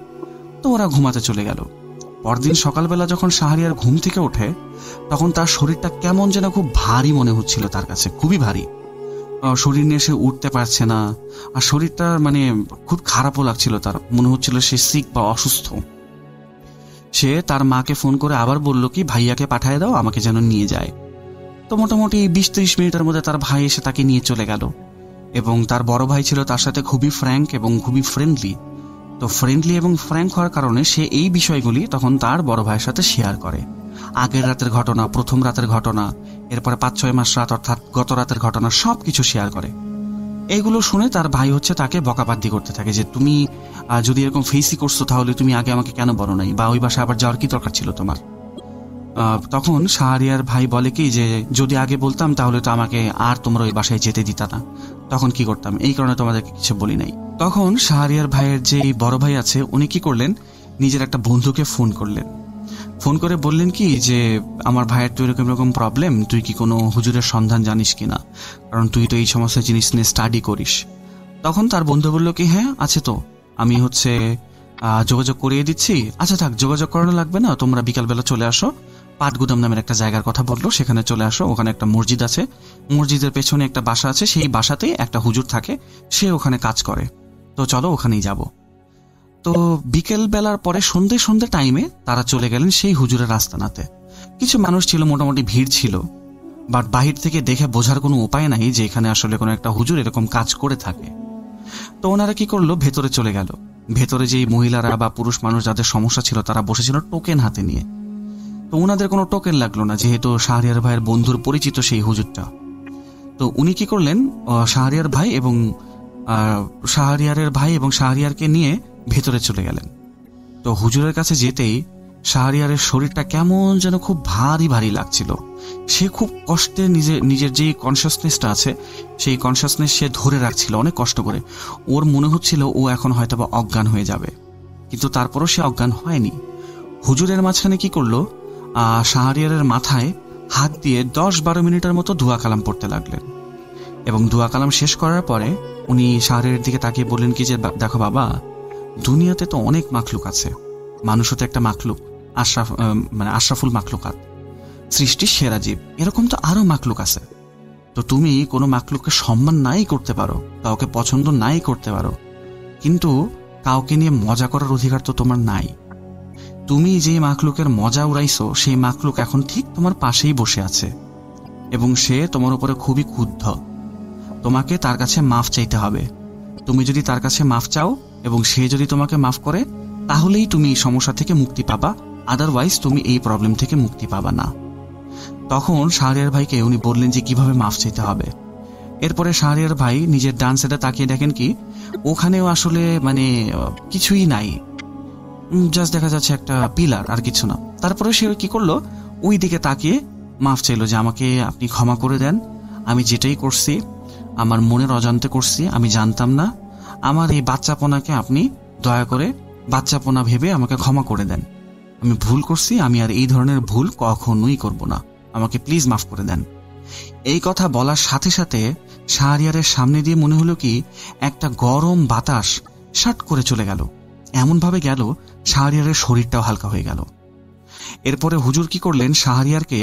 তো ওরা ঘুমাতে চলে গেল। পরদিন সকালবেলা যখন শাহরিয়ার ঘুম থেকে ওঠে, তখন তার শরীরটা কেমন যেন খুব ভারী মনে হচ্ছিল, তার কাছে খুবই ভারী। শরীর নিয়ে সে উঠতে পারছে না, আর শরীরটা খুব খারাপও লাগছিল, তার মনে হচ্ছিল সে সিক বা অসুস্থ। সে তার মাকে ফোন করে আবার বলল কি ভাইয়াকে পাঠিয়ে দাও, আমাকে যেন নিয়ে যায়। তো মোটামুটি 20-30 মিনিটের মধ্যে তার ভাই এসে তাকে নিয়ে চলে গেল। এবং তার বড় ভাই ছিল তার সাথে খুবই ফ্র্যাঙ্ক এবং খুবই ফ্রেন্ডলি। তো ফ্রেন্ডলি এবং ফ্র্যাঙ্ক হওয়ার কারণে সে এই বিষয়গুলি তখন তার বড় ভাইয়ের সাথে শেয়ার করে। আগের রাতের ঘটনা, প্রথম রাতের ঘটনা, এরপরে 5-6 মাস রাত অর্থাৎ গত রাতের ঘটনা সব কিছু শেয়ার করে। এইগুলো শুনে তার ভাই তাকে বকাবাদ্দি করতে থাকে যে তুমি যদি এরকম ফেসই করছো তাহলে তুমি আগে আমাকে কেন বলো নাই, বা ওই বাসায় আবার যাওয়ার কি দরকার ছিল তোমার। তখন শাহরিয়ার ভাই বলে কি যে যদি আগে বলতাম তাহলে তো আমাকে আর তোমরা ওই বাসায় যেতে দিতা না, তখন কি করতাম, এই কারণে তোমাদেরকে কিছু বলি নাই। তখন শাহরিয়ার ভাইয়ের যে বড় ভাই আছে উনি কি করলেন, নিজের একটা বন্ধুকে ফোন করলেন। ফোন করে বললেন কি যে আমার ভাইয়ের তো এরকম এরকম প্রবলেম, তুই কি কোনো হুজুরের সন্ধান জানিস কিনা, কারণ তুই তো এই সমস্ত জিনিস নিয়ে স্টাডি করিস। তখন তার বন্ধু বলল কি হ্যাঁ আছে তো, আমি যোগাযোগ করিয়ে দিচ্ছি। আচ্ছা থাক, যোগাযোগ করানো লাগবে না, তোমরা বিকালবেলা চলে আসো, পাটগুদাম নামের একটা জায়গার কথা বললো, সেখানে চলে আসো, ওখানে একটা মসজিদ আছে, মসজিদের পেছনে একটা বাসা আছে, সেই বাসাতেই একটা হুজুর থাকে, সে ওখানে কাজ করে, তো চলো ওখানেই যাব। তো বিকেল বেলার পরে সন্ধে টাইমে তারা চলে গেলেন সেই হুজুরের আস্তানাতে। কিছু মানুষ ছিল, মোটামুটি ভিড় ছিল, বাট বাহির থেকে দেখে বোঝার কোনো উপায় নাই যে এখানে আসলে কোনো একটা হুজুর এরকম কাজ করে থাকে। তো ওনারা কি করলো, ভেতরে চলে গেল। ভেতরে যেই মহিলারা বা পুরুষ মানুষ যাদের সমস্যা ছিল তারা বসেছিল টোকেন হাতে নিয়ে। তো ওনাদের কোনো টোকেন লাগলো না, যেহেতু শাহরিয়ার ভাইয়ের বন্ধুর পরিচিত সেই হুজুরটা। তো উনি কি করলেন, শাহরিয়ারের ভাই এবং শাহরিয়ারকে নিয়ে ভেতরে চলে গেলেন। তো হুজুরের কাছে যেতেই শাহরিয়ারের শরীরটা কেমন যেন খুব ভারী ভারী লাগছিল। সে খুব কষ্টে নিজের যে কনসিয়াসনেসটা আছে সেই কনসিয়াসনেস সে ধরে রাখছিল অনেক কষ্ট করে। ওর মনে হচ্ছিল ও এখন হয়তো বা অজ্ঞান হয়ে যাবে, কিন্তু তারপরও সে অজ্ঞান হয়নি। হুজুরের মাঝখানে কি করলো, শাহরিয়ারের মাথায় হাত দিয়ে 10-12 মিনিটের মতো দোয়া কালাম পড়তে লাগলেন, এবং দোয়া কালাম শেষ করার পরে উনি শাহরিয়ারের দিকে তাকিয়ে বললেন কি যে দেখো বাবা, দুনিয়াতে তো অনেক মাখলুক আছে, মানুষও তো একটা মাখলুক, আশরাফুল মাখলুকাত, সৃষ্টির সেরা জীব, এরকম তো আরো মাখলুক আছে। তো তুমি কোনো মাখলুককে সম্মান নাই করতে পারো, কাউকে পছন্দ নাই করতে পারো, কিন্তু কাউকে নিয়ে মজা করার অধিকার তো তোমার নাই। তুমি যে মাখলুকের মজা উড়াইছো সেই মাখলুক এখন ঠিক তোমার পাশেই বসে আছে, এবং সে তোমার উপরে খুবই ক্ষুব্ধ। তোমাকে তার কাছে মাফ চাইতে হবে। তুমি যদি তার কাছে মাফ চাও এবং সে যদি তোমাকে মাফ করে, তাহলেই তুমি এই সমস্যা থেকে মুক্তি পাবা, আদারওয়াইজ তুমি এই প্রবলেম থেকে মুক্তি পাবা না। তখন শাহরিয়ার ভাইকে উনি বললেন যে কিভাবে মাফ চাইতে হবে। এরপরে শাহরিয়ার ভাই নিজের ডান সাইডে তাকিয়ে দেখেন কি ওখানেও আসলে কিছুই নাই, জাস্ট দেখা যাচ্ছে একটা পিলার, আর কিছু না। তারপরে সে কি করলো, ওই দিকে তাকিয়ে মাফ চাইলো যে আমাকে আপনি ক্ষমা করে দেন, আমি যেটাই করছি আমার মনের অজান্তে করছি, আমি জানতাম না, আমার এই বাচ্চাপনাকে আপনি দয়া করে বাচ্চাপনা ভেবে আমাকে ক্ষমা করে দেন, আমি ভুল করছি, আমি আর এই ধরনের ভুল কখনোই করব না, আমাকে প্লিজ মাফ করে দেন। এই কথা বলার সাথে সাথে শাহরিয়ারের সামনে দিয়ে মনে হলো কি একটা গরম বাতাস শাট করে চলে গেল, এমনভাবে গেল শাহরিয়ারের শরীরটাও হালকা হয়ে গেল। এরপরে হুজুর কি করলেন, শাহরিয়ারকে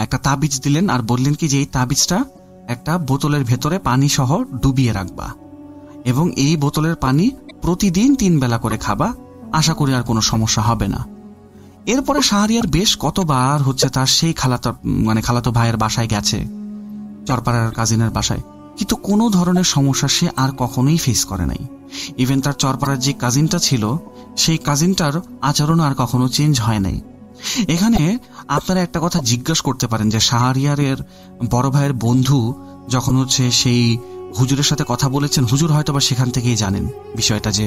একটা তাবিজ দিলেন আর বললেন কি যে এই তাবিজটা একটা বোতলের ভেতরে পানি সহ ডুবিয়ে রাখবা, এবং এই বোতলের পানি প্রতিদিন 3 বেলা করে খাবা, আশা করি আর কোনো সমস্যা হবে না। এরপরে শাহরিয়ার বেশ কতবার তার সেই খালাতো ভাইয়ের বাসায় গেছে, চরপাড়ার কাজিনের বাসায়, কিন্তু কোনো ধরনের সমস্যা সে আর কখনোই ফেস করে নাই। ইভেন তার চরপাড়ার যে কাজিনটা ছিল সেই কাজিনটার আচরণ আর কখনো চেঞ্জ হয় নাই। এখানে আপনারা একটা কথা জিজ্ঞাসা করতে পারেন যে শাহরিয়ারের বড় ভাইয়ের বন্ধু যখন সেই হুজুরের সাথে কথা বলেছেন, হুজুর হয়তো বা সেখান থেকেই জানেন বিষয়টা যে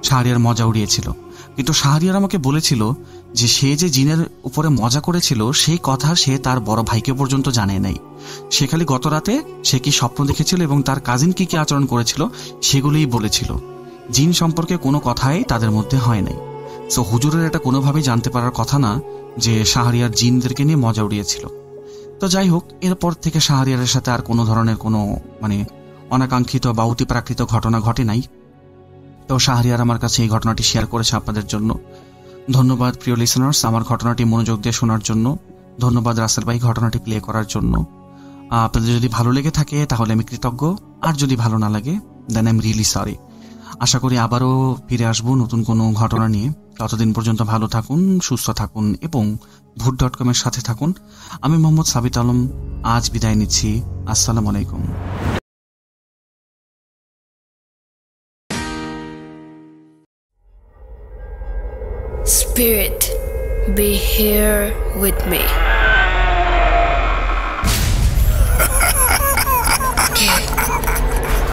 শাহরিয়ার মজা উড়িয়েছিল, কিন্তু শাহরিয়ার আমাকে বলেছিল যে সে যে জিনের উপরে মজা করেছিল সেই কথা সে তার বড় ভাইকে পর্যন্ত জানে নাই। সে খালি গত রাতে সে কি স্বপ্ন দেখেছিল এবং তার কাজিন কি কি আচরণ করেছিল সেগুলোই বলেছিল, জিন সম্পর্কে কোনো কথাই তাদের মধ্যে হয় নাই। সো হুজুরের এটা কোনোভাবেই জানতে পারার কথা না যে শাহরিয়ার জিনদেরকে নিয়ে মজা উড়িয়েছিল। তো যাই হোক, এরপর থেকে শাহরিয়ারের সাথে আর কোনো ধরনের কোনো অনাকাঙ্ক্ষিত বা অতিপ্রাকৃত ঘটনা ঘটে নাই। তো শাহরিয়ার আমার কাছে এই ঘটনাটি শেয়ার করেছে আপনাদের জন্য। ধন্যবাদ প্রিয় লিসেনার্স আমার ঘটনাটি মনোযোগ দিয়ে শোনার জন্য, ধন্যবাদ রাসেল ভাই ঘটনাটি প্লে করার জন্য। আপনাদের যদি ভালো লেগে থাকে তাহলে আমি কৃতজ্ঞ, আর যদি ভালো না লাগে then I am really sorry. আশা করি আবারও ফিরে আসবো নতুন কোনো ঘটনা নিয়ে। ততদিন পর্যন্ত ভালো থাকুন, সুস্থ থাকুন এবং ভূত.com এর সাথে থাকুন। আমি মোহাম্মদ সাবিত আলম আজ বিদায় নিচ্ছি। আসসালামু আলাইকুম।
be here with me.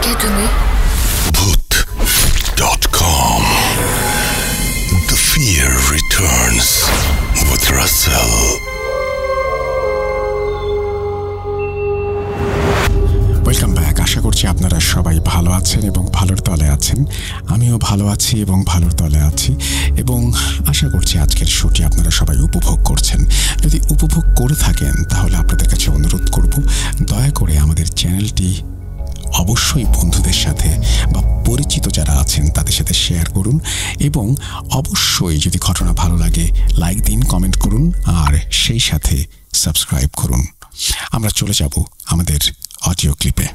কে তুমি?
Bhoot.com. The fear returns with Russell.
Welcome back. আশা করছি আপনারা সবাই ভালো আছেন এবং ভালোর তলে আছেন। আমিও ভালো আছি এবং ভালোর তলে আছি, এবং আশা করছি আজকের শোটি আপনারা সবাই উপভোগ করছেন। যদি উপভোগ করে থাকেন তাহলে আপনাদের কাছে অনুরোধ করব, দয়া করে আমাদের চ্যানেলটি অবশ্যই বন্ধুদের সাথে বা পরিচিত যারা আছেন তাদের সাথে শেয়ার করুন, এবং অবশ্যই যদি ঘটনা ভালো লাগে লাইক দিন, কমেন্ট করুন, আর সেই সাথে সাবস্ক্রাইব করুন। আমরা চলে যাব আমাদের অডিও ক্লিপে।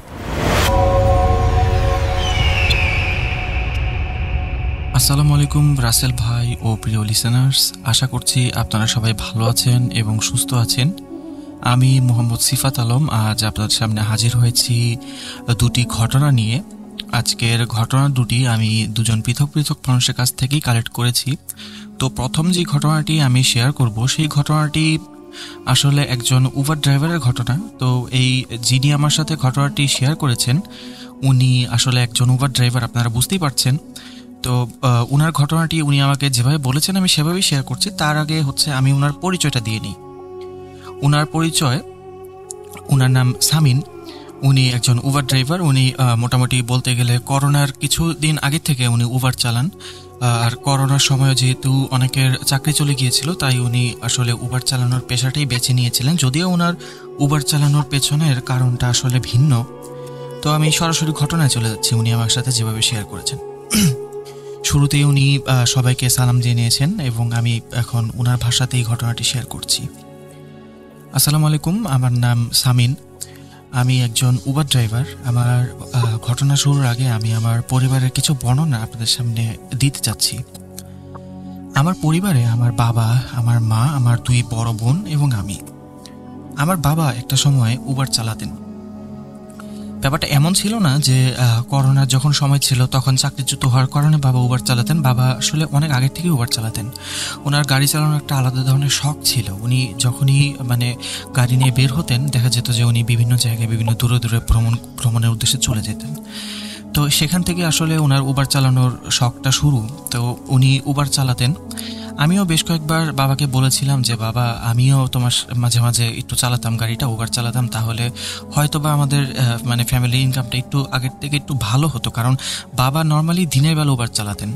আসসালামু আলাইকুম রাসেল ভাই ও প্রিয় লিসেনার্স, আশা করছি আপনারা সবাই ভালো আছেন এবং সুস্থ আছেন। আমি মোহাম্মদ সিফাত আলম আজ আপনাদের সামনে হাজির হয়েছি দুটি ঘটনা নিয়ে। আজকের ঘটনা দুটি আমি দুজন পৃথক পৃথক মানুষের কাছ থেকেই কালেক্ট করেছি। তো প্রথম যে ঘটনাটি আমি শেয়ার করব সেই ঘটনাটি আসলে একজন উবার ড্রাইভারের ঘটনা। তো এই যিনি আমার সাথে ঘটনাটি শেয়ার করেছেন উনি আসলে একজন উবার ড্রাইভার, আপনারা বুঝতেই পারছেন। তো উনার ঘটনাটি উনি আমাকে যেভাবে বলেছেন আমি সেভাবেই শেয়ার করছি। তার আগে আমি উনার পরিচয়টা দিয়ে নিই। উনার পরিচয়, উনার নাম সামিন। উনি একজন উবার ড্রাইভার। উনি মোটামুটি বলতে গেলে করোনার কিছুদিন আগে থেকে উনি উবার চালান। আর করোনার সময় যেহেতু অনেকের চাকরি চলে গিয়েছিল, তাই উনি আসলে উবার চালানোর পেশাটাই বেছে নিয়েছিলেন, যদিও ওনার উবার চালানোর পেছনের কারণটা আসলে ভিন্ন। তো আমি সরাসরি ঘটনায় চলে যাচ্ছি, উনি আমার সাথে যেভাবে শেয়ার করেছেন। শুরুতেই উনি সবাইকে সালাম জানিয়েছেন এবং আমি এখন ওনার ভাষাতেই ঘটনাটি শেয়ার করছি। আসসালামু আলাইকুম, আমার নাম সামিন, আমি একজন উবার ড্রাইভার। আমার ঘটনা শুরুর আগে আমি আমার পরিবারের কিছু বর্ণনা আপনাদের সামনে দিতে চাচ্ছি। আমার পরিবারে আমার বাবা, আমার মা, আমার দুই বড় বোন এবং আমি। আমার বাবা একটা সময় উবার চালাতেন। ব্যাপারটা এমন ছিল না যে করোনার যখন সময় ছিল তখন চাকরিচ্যুত হওয়ার কারণে বাবা উবার চালাতেন। বাবা আসলে অনেক আগের থেকেই উবার চালাতেন। ওনার গাড়ি চালানোর একটা আলাদা ধরনের শখ ছিল। উনি যখনই গাড়ি নিয়ে বের হতেন দেখা যেত যে উনি বিভিন্ন জায়গায় বিভিন্ন দূরে দূরে ভ্রমণের উদ্দেশ্যে চলে যেতেন। তো সেখান থেকে আসলে ওনার উবার চালানোর শখটা শুরু। তো উনি উবার চালাতেন। আমিও বেশ কয়েকবার বাবাকে বলেছিলাম যে বাবা, আমিও তোমার মাঝে মাঝে একটু চালাতাম গাড়িটা, উবার চালাতাম, তাহলে হয়তো বা আমাদের ফ্যামিলি ইনকামটা একটু আগের থেকে একটু ভালো হতো। কারণ বাবা নর্মালি দিনের বেলা উবার চালাতেন,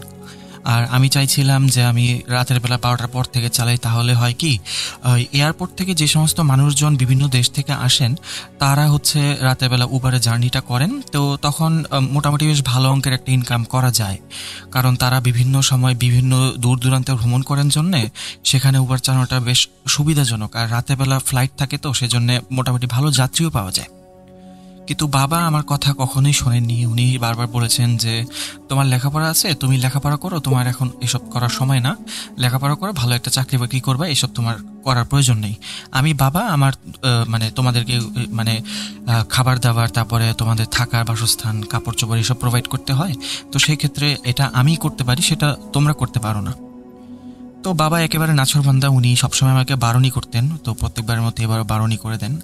আর আমি চাইছিলাম যে আমি রাতের বেলা 12টার পর থেকে চালাই। তাহলে হয় কি, এয়ারপোর্ট থেকে যে সমস্ত মানুষজন বিভিন্ন দেশ থেকে আসেন তারা রাতের বেলা উবারে জার্নিটা করেন। তো তখন মোটামুটি বেশ ভালো অঙ্কের একটা ইনকাম করা যায়, কারণ তারা বিভিন্ন সময় বিভিন্ন দূর দূরান্তে ভ্রমণ করেন জন্যে সেখানে উবার চালানোটা বেশ সুবিধাজনক। আর রাতের বেলা ফ্লাইট থাকে, তো সেজন্য মোটামুটি ভালো যাত্রীও পাওয়া যায়। কিন্তু বাবা আমার কথা কখনোই শোনেননি। উনি বারবার বলেছেন যে তোমার লেখাপড়া আছে, তুমি লেখাপড়া করো, তোমার এখন এসব করার সময় না, লেখাপড়া করো, ভালো একটা চাকরি বাকরি করবা, এসব তোমার করার প্রয়োজন নেই। আমি বাবা আমার তোমাদেরকে খাবার দাবার, তারপরে তোমাদের থাকার বাসস্থান, কাপড় চোপড় এসব প্রোভাইড করতে হয়, তো সেই ক্ষেত্রে এটা আমি করতে পারি, সেটা তোমরা করতে পারো না। তো বাবা একেবারে নাছোড়বান্দা, উনি সবসময় আমাকে বারণই করতেন। তো প্রত্যেকবারের মতো এবারও বারণই করে দেন।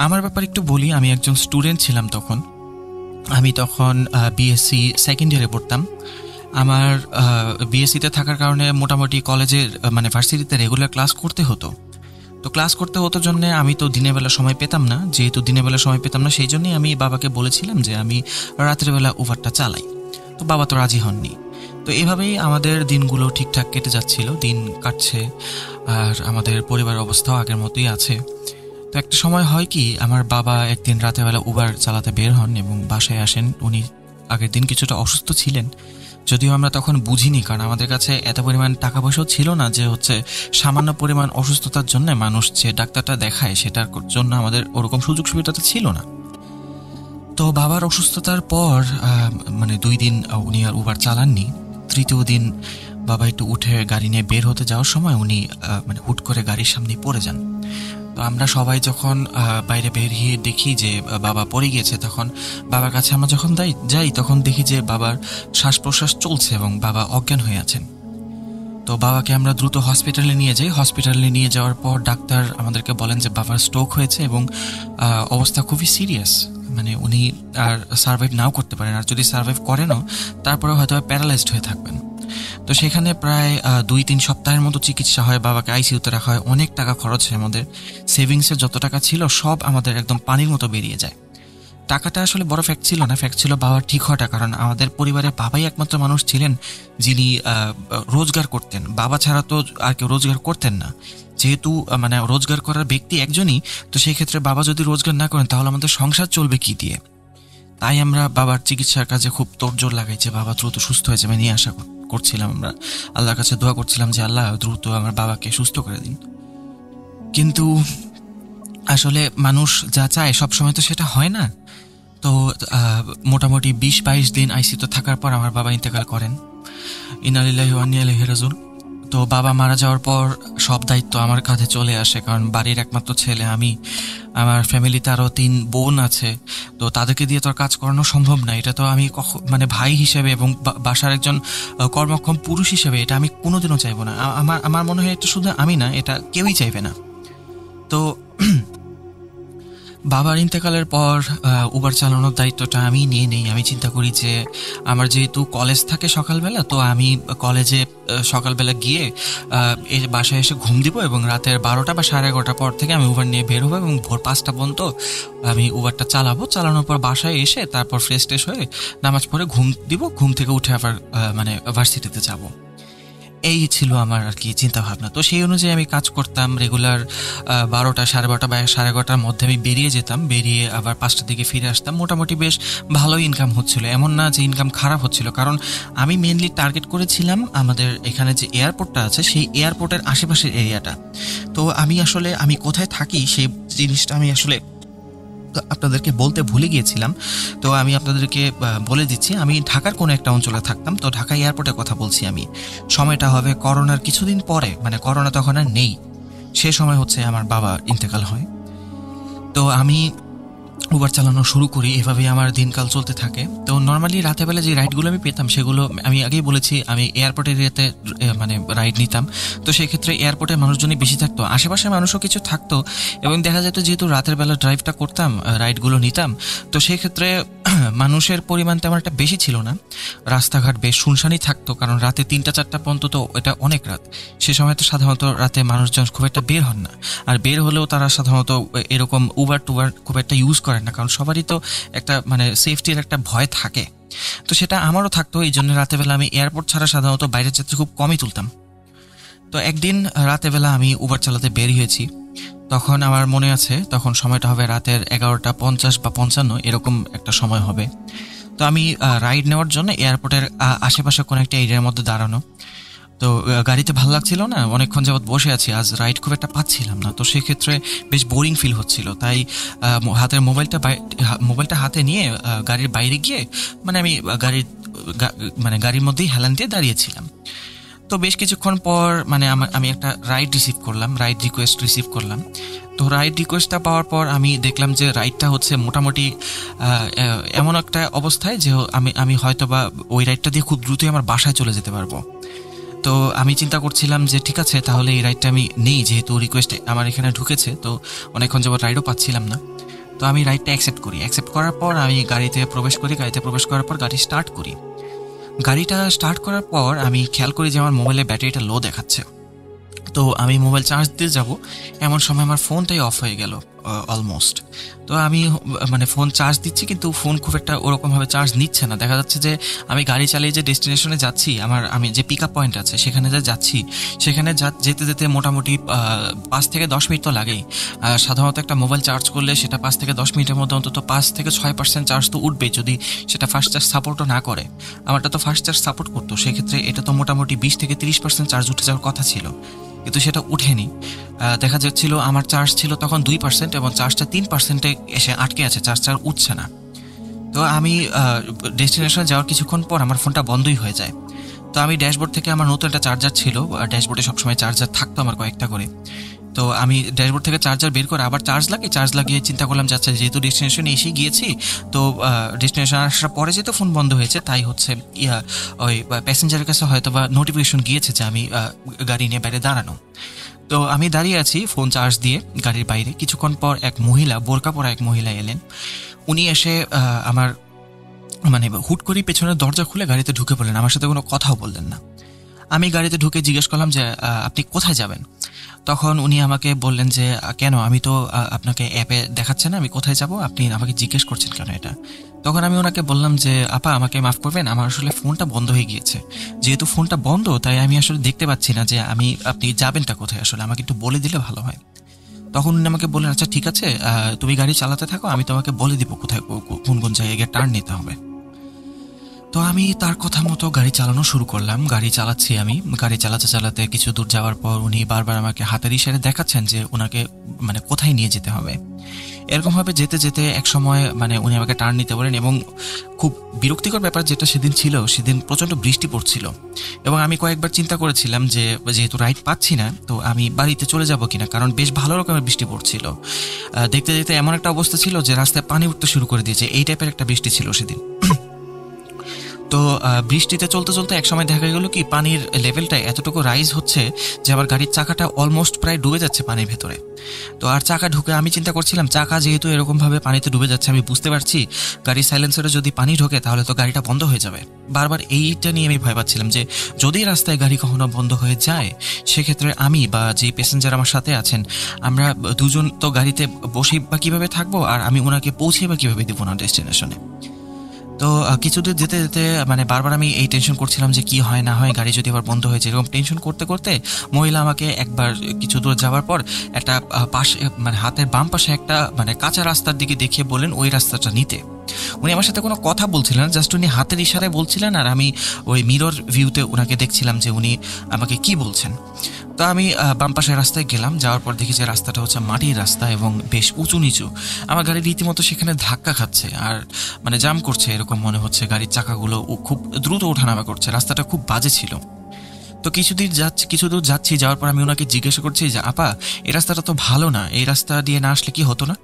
আমার ব্যাপারে একটু বলি, আমি একজন স্টুডেন্ট ছিলাম তখন। আমি তখন বিএসসি সেকেন্ড ইয়ারে পড়তাম। আমার বিএসসিতে থাকার কারণে মোটামুটি কলেজের ভার্সিটিতে রেগুলার ক্লাস করতে হতো। তো ক্লাস করতে হতো জন্য আমি তো দিনের বেলা সময় পেতাম না। যেহেতু দিনের বেলা সময় পেতাম না, সেই জন্যই আমি বাবাকে বলেছিলাম যে আমি রাতের বেলা উবারটা চালাই। তো বাবা তো রাজি হননি। তো এভাবেই আমাদের দিনগুলো ঠিকঠাক কেটে যাচ্ছিল, দিন কাটছে, আর আমাদের পরিবারের অবস্থাও আগের মতোই আছে। তো একটা সময় হয় কি, আমার বাবা একদিন রাতের বেলা উবার চালাতে বের হন এবং বাসায় আসেন। উনি আগের দিন কিছুটা অসুস্থ ছিলেন, যদিও আমরা তখন বুঝিনি, কারণ আমাদের কাছে এত পরিমাণ টাকা পয়সাও ছিল না যে সামান্য পরিমাণ অসুস্থতার জন্য মানুষ যে ডাক্তারটা দেখায় সেটার জন্য আমাদের ওরকম সুযোগ সুবিধাটা ছিল না। তো বাবার অসুস্থতার পর 2 দিন উনি আর উবার চালাননি। তৃতীয় দিন বাবা একটু উঠে গাড়ি নিয়ে বের হতে যাওয়ার সময় উনি হুট করে গাড়ির সামনে পড়ে যান। তো আমরা সবাই যখন বাইরে বেরিয়ে দেখি যে বাবা পড়ে গিয়েছে, তখন বাবার কাছে আমরা যখন যাই তখন দেখি যে বাবার শ্বাস প্রশ্বাস চলছে এবং বাবা অজ্ঞান হয়ে আছেন। তো তো বাবাকে আমরা দ্রুত হসপিটালে নিয়ে যাই। হসপিটালে নিয়ে যাওয়ার পর ডাক্তার আমাদেরকে বলেন যে বাবার স্ট্রোক হয়েছে এবং অবস্থা খুবই সিরিয়াস, মানে উনি আর সার্ভাইভ নাও করতে পারেন, আর যদি সার্ভাইভ করেনও তারপরে হয়তো প্যারালাইজড হয়ে থাকবেন। তো সেখানে প্রায় 2-3 সপ্তাহের মতো চিকিৎসা হয়, বাবাকে আইসিইউতে রাখা হয়, অনেক টাকা খরচ হয়। আমাদের সেভিংসের যত টাকা ছিল সব আমাদের একদম পানির মতো বেরিয়ে যায়। টাকাটা আসলে বড় ফ্যাক্ট ছিল না, ফ্যাক্ট ছিল বাবার ঠিক হওয়াটা। কারণ আমাদের পরিবারে বাবাই একমাত্র মানুষ ছিলেন যিনি রোজগার করতেন, বাবা ছাড়া তো আর কেউ রোজগার করতেন না। যেহেতু মানে রোজগার করার ব্যক্তি একজনই, তো সেই ক্ষেত্রে বাবা যদি রোজগার না করেন তাহলে আমাদের সংসার চলবে কি দিয়ে। তাই আমরা বাবার চিকিৎসার কাজে খুব তোড়জোড় লাগাই যে বাবা দ্রুত সুস্থ হয়ে যাবে, নিয়ে আশা করছিলাম। আমরা আল্লাহর কাছে দোয়া করছিলাম যে আল্লাহ দ্রুত আমার বাবাকে সুস্থ করে দিন। কিন্তু আসলে মানুষ যা চায় সবসময় তো সেটা হয় না। তো মোটামুটি 20-22 দিন আইসিইউতে থাকার পর আমার বাবা ইন্তেকাল করেন। ইন্না লিল্লাহি ওয়া ইন্না ইলাইহি রাজিউন। তো বাবা মারা যাওয়ার পর সব দায়িত্ব আমার কাঁধে চলে আসে, কারণ বাড়ির একমাত্র ছেলে আমি। আমার ফ্যামিলিতে আরও 3 বোন আছে, তো তাদেরকে দিয়ে তো আর কাজ করানো সম্ভব না। এটা তো আমি মানে ভাই হিসেবে এবং বাসার একজন কর্মক্ষম পুরুষ হিসেবে এটা আমি কোনোদিনও চাইবো না। আমার মনে হয় এটা শুধু আমি না, এটা কেউই চাইবে না। তো বাবার ইন্তেকালের পর উবার চালানোর দায়িত্বটা আমি নিয়ে নেই। আমি চিন্তা করি যে আমার যেহেতু কলেজ থাকে সকালবেলা, তো আমি কলেজে সকালবেলা গিয়ে বাসায় এসে ঘুম দিব এবং রাতের 12টা বা 11:30 পর থেকে আমি উবার নিয়ে বের হবো এবং ভোর 5টা পর্যন্ত আমি উবারটা চালাবো। চালানোর পর বাসায় এসে তারপর ফ্রেশ ট্রেশ হয়ে নামাজ পড়ে ঘুম দিব, ঘুম থেকে উঠে আবার মানে ভার্সিটিতে যাব। এই ছিল আমার আর কি চিন্তা ভাবনা। তো সেই অনুযায়ী আমি কাজ করতাম রেগুলার। 12টা 12:30 বা 11:30 মধ্যে আমি বেরিয়ে যেতাম, বেরিয়ে আবার 5টার দিকে ফিরে আসতাম। মোটামুটি বেশ ভালোই ইনকাম হচ্ছিল, এমন না যে ইনকাম খারাপ হচ্ছিল। কারণ আমি মেনলি টার্গেট করেছিলাম আমাদের এখানে যে এয়ারপোর্টটা আছে সেই এয়ারপোর্টের আশেপাশের এরিয়াটা। তো আমি কোথায় থাকি সেই জিনিসটা আমি আসলে আপনাদেরকে বলতে ভুলে গিয়েছিলাম। তো আমি আপনাদেরকে বলে দিচ্ছি, আমি ঢাকার কোনো একটা অঞ্চলে থাকতাম। তো ঢাকা এয়ারপোর্টের কথা বলছি আমি। সময়টা হবে করোনার কিছুদিন পরে, মানে করোনা তখন আর নেই, সে সময় হচ্ছে আমার বাবা ইন্তেকাল হয়। তো আমি উবার চালানো শুরু করি, এভাবেই আমার দিনকাল চলতে থাকে। তো নর্মালি রাতেবেলা যে রাইডগুলো আমি পেতাম সেগুলো আমি আগেই বলেছি আমি এয়ারপোর্ট এরিয়াতে মানে রাইড নিতাম। তো সেই ক্ষেত্রে এয়ারপোর্টে মানুষজনই বেশি থাকতো, আশেপাশে মানুষও কিছু থাকতো এবং দেখা যেত যেহেতু রাতের বেলা ড্রাইভটা করতাম, রাইডগুলো নিতাম, তো সেই ক্ষেত্রে মানুষের পরিমাণ তেমন একটা বেশি ছিল না। রাস্তাঘাট বেশ শুনশানই থাকতো, কারণ রাতে 3টা-4টা পর্যন্ত তো এটা অনেক রাত। সে সময় তো সাধারণত রাতে মানুষজন খুব একটা বের হন না, আর বের হলেও তারা সাধারণত এরকম উবার টুবার খুব একটা ইউজ করে না, কারণ সবারই তো একটা মানে সেফটির একটা ভয় থাকে। তো সেটা আমারও থাকতো, এই জন্য রাতেবেলা আমি এয়ারপোর্ট ছাড়া সাধারণত বাইরের যাত্রী খুব কমই তুলতাম। তো একদিন রাতেবেলা আমি উবার চালাতে বের হয়েছি, তখন আমার মনে আছে তখন সময়টা হবে রাতের 11:50 বা 55 এরকম একটা সময় হবে। তো আমি রাইড নেওয়ার জন্য এয়ারপোর্টের আশেপাশে কোনো একটা এরিয়ার মধ্যে দাঁড়ানো। তো গাড়িতে ভালো লাগছিল না, অনেকক্ষণ যাবৎ বসে আছি, আজ রাইড খুব একটা পাচ্ছিলাম না। তো সেক্ষেত্রে বেশ বোরিং ফিল হচ্ছিল, তাই হাতের মোবাইলটা হাতে নিয়ে গাড়ির বাইরে গিয়ে মানে আমি গাড়ির মধ্যেই হেলান দিয়ে দাঁড়িয়েছিলাম। তো বেশ কিছুক্ষণ পর মানে আমি একটা রাইড রিকোয়েস্ট রিসিভ করলাম। তো রাইড রিকোয়েস্টটা পাওয়ার পর আমি দেখলাম যে রাইডটা হচ্ছে মোটামুটি এমন একটা অবস্থায় যে আমি হয়তো বা ওই রাইডটা দিয়ে খুব দ্রুতই আমার বাসায় চলে যেতে পারবো। তো আমি চিন্তা করছিলাম যে ঠিক আছে তাহলে এই রাইডটা আমি নেই, যেহেতু রিকোয়েস্ট আমার এখানে ঢুকেছে, তো অনেকক্ষণ যাবত রাইডও পাচ্ছিলাম না। তো আমি রাইডটা অ্যাকসেপ্ট করার পর আমি গাড়িতে প্রবেশ করার পর গাড়ি স্টার্ট করি। গাড়িটা স্টার্ট করার পর আমি খেয়াল করি যে আমার মোবাইলের ব্যাটারিটা লো দেখাচ্ছে। তো আমি মোবাইল চার্জ দিতে যাব, এমন সময় আমার ফোনটাই অফ হয়ে গেল অলমোস্ট। তো আমি মানে ফোন চার্জ দিচ্ছি কিন্তু ফোন খুব একটা ওরকমভাবে চার্জ নিচ্ছে না। দেখা যাচ্ছে যে আমি গাড়ি চালিয়ে যে ডেস্টিনেশনে যাচ্ছি, আমি যে পিক আপ পয়েন্ট আছে সেখানে যাচ্ছি, সেখানে যেতে যেতে মোটামুটি 5 থেকে 10 মিনিট তো লাগেই। সাধারণত একটা মোবাইল চার্জ করলে সেটা 5 থেকে 10 মিনিটের মধ্যে অন্তত 5 থেকে 6% চার্জ তো উঠবে, যদি সেটা ফাস্ট চার্জ সাপোর্টও না করে। আমারটা তো ফাস্ট চার্জ সাপোর্ট করতো, সেক্ষেত্রে এটা তো মোটামুটি 20 থেকে 30% চার্জ উঠে যাওয়ার কথা ছিল, কিন্তু সেটা উঠেনি। দেখা যাচ্ছিল আমার চার্জ ছিল তখন 2% এবং চার্জটা 3%-এ এসে আটকে আছে, চার্জটা উঠছে না। তো আমি ডেস্টিনেশনে যাওয়ার কিছুক্ষণ পর আমার ফোনটা বন্ধই হয়ে যায়। তো আমি ড্যাশবোর্ড থেকে, আমার নতুন একটা চার্জার ছিল, ড্যাশবোর্ডে সবসময় চার্জার থাকতো আমার কয়েকটা করে,
তো আমি ড্যাশবোর্ড থেকে চার্জার বের করে আবার চার্জ লাগিয়ে চিন্তা করলাম যে আচ্ছা যেহেতু ডেস্টিনেশনে এসে গিয়েছি, তো ডেস্টিনেশন আসার পরে যেহেতু ফোন বন্ধ হয়েছে, তাই হচ্ছে ওই প্যাসেঞ্জারের কাছে হয়তো বা নোটিফিকেশন গিয়েছে যে আমি গাড়ি নিয়ে বাইরে দাঁড়ানো। তো আমি দাঁড়িয়ে আছি ফোন চার্জ দিয়ে গাড়ির বাইরে। কিছুক্ষণ পর এক মহিলা, বোরকা পরা এক মহিলা এলেন। উনি এসে আমার হুট করেই পেছনের দরজা খুলে গাড়িতে ঢুকে পড়লেন, আমার সাথে কোনো কথাও বললেন না। আমি গাড়িতে ঢুকে জিজ্ঞেস করলাম যে আপনি কোথায় যাবেন? তখন উনি আমাকে বললেন যে কেন, আমি তো আপনাকে অ্যাপে দেখাচ্ছে না আমি কোথায় যাব, আপনি আমাকে জিজ্ঞেস করছেন কেন এটা? তখন আমি ওনাকে বললাম যে আপা আমাকে মাফ করবেন, আমার আসলে ফোনটা বন্ধ হয়ে গিয়েছে। যেহেতু ফোনটা বন্ধ তাই আমি আসলে দেখতে পাচ্ছি না যে আপনি যাবেনটা কোথায়, আসলে আমাকে একটু বলে দিলে ভালো হয়। তখন উনি আমাকে বললেন আচ্ছা ঠিক আছে, তুমি গাড়ি চালাতে থাকো, আমি তোমাকে বলে দিব কোথায় কোন কোন জায়গায় গিয়ে টার্ন নিতে হবে। তো আমি তার কথা মতো গাড়ি চালানো শুরু করলাম। গাড়ি চালাচ্ছি আমি। গাড়ি চালাতে চালাতে কিছু দূর যাওয়ার পর উনি বারবার আমাকে হাতের ইশারে দেখাচ্ছেন যে ওনাকে কোথায় নিয়ে যেতে হবে। এরকমভাবে যেতে যেতে এক সময় উনি আমাকে টার্ন নিতে বলেন, এবং খুব বিরক্তিকর ব্যাপার যেটা সেদিন ছিল, সেদিন প্রচণ্ড বৃষ্টি পড়ছিল, এবং আমি কয়েকবার চিন্তা করেছিলাম যে যেহেতু রাইড পাচ্ছি না তো আমি বাড়িতে চলে যাব কিনা, কারণ বেশ ভালো রকমের বৃষ্টি পড়ছিল। দেখতে দেখতে এমন একটা অবস্থা ছিল যে রাস্তায় পানি উঠতে শুরু করে দিয়েছে, এই টাইপের একটা বৃষ্টি ছিল সেদিন। তো বৃষ্টিতে চলতে চলতে একসময় দেখা গেল কি পানির লেভেলটা এতটুকু রাইজ হচ্ছে যে আমার গাড়ির চাকাটা অলমোস্ট প্রায় ডুবে যাচ্ছে পানির ভেতরে। তো আর চাকা ঢুকে আমি চিন্তা করছিলাম, চাকা যেহেতু এরকমভাবে পানিতে ডুবে যাচ্ছে, আমি বুঝতে পারছি গাড়ির সাইলেন্সারে যদি পানি ঢোকে তাহলে তো গাড়িটা বন্ধ হয়ে যাবে। বারবার এইটা নিয়ে আমি ভয় পাচ্ছিলাম যে যদি রাস্তায় গাড়ি কখনো বন্ধ হয়ে যায় সেক্ষেত্রে আমি বা যে প্যাসেঞ্জার আমার সাথে আছেন আমরা দুজন তো গাড়িতে বসে বা কীভাবে থাকবো, আর আমি ওনাকে পৌঁছে বা কীভাবে দেবো না ডেস্টিনেশনে। তো কিছুদূর যেতে যেতে বারবার আমি এই টেনশন করছিলাম যে কি হয় না হয়, গাড়ি যদি আবার বন্ধ হয়েছে। এরকম টেনশন করতে করতে মহিলা আমাকে একবার কিছু দূর যাওয়ার পর একটা পাশে হাতের বাম পাশে একটা কাঁচা রাস্তার দিকে দেখিয়ে বলেন ওই রাস্তাটা নিতে। উনি আমার সাথে কোনো কথা বলছিলেন না, জাস্ট উনি হাতের ইশারায় বলছিলেন, আর আমি ওই মিরর ভিউতে ওনাকে দেখছিলাম যে উনি আমাকে কি বলছেন। তো আমি বাম পাশের রাস্তায় গেলাম। যাওয়ার পর দেখি যে রাস্তাটা হচ্ছে মাটির রাস্তা এবং বেশ উঁচু নিচু। আমার গাড়ি রীতিমতো সেখানে ধাক্কা খাচ্ছে আর জাম করছে, এরকম মনে হচ্ছে। গাড়ির চাকাগুলো খুব দ্রুত ওঠানামা করছে, রাস্তাটা খুব বাজে ছিল। তো কিছু দূর যাচ্ছি, যাওয়ার পর আমি ওনাকে জিজ্ঞাসা করছি যে আপা এই রাস্তাটা তো ভালো না, এই রাস্তা দিয়ে না আসলে কি হতো না?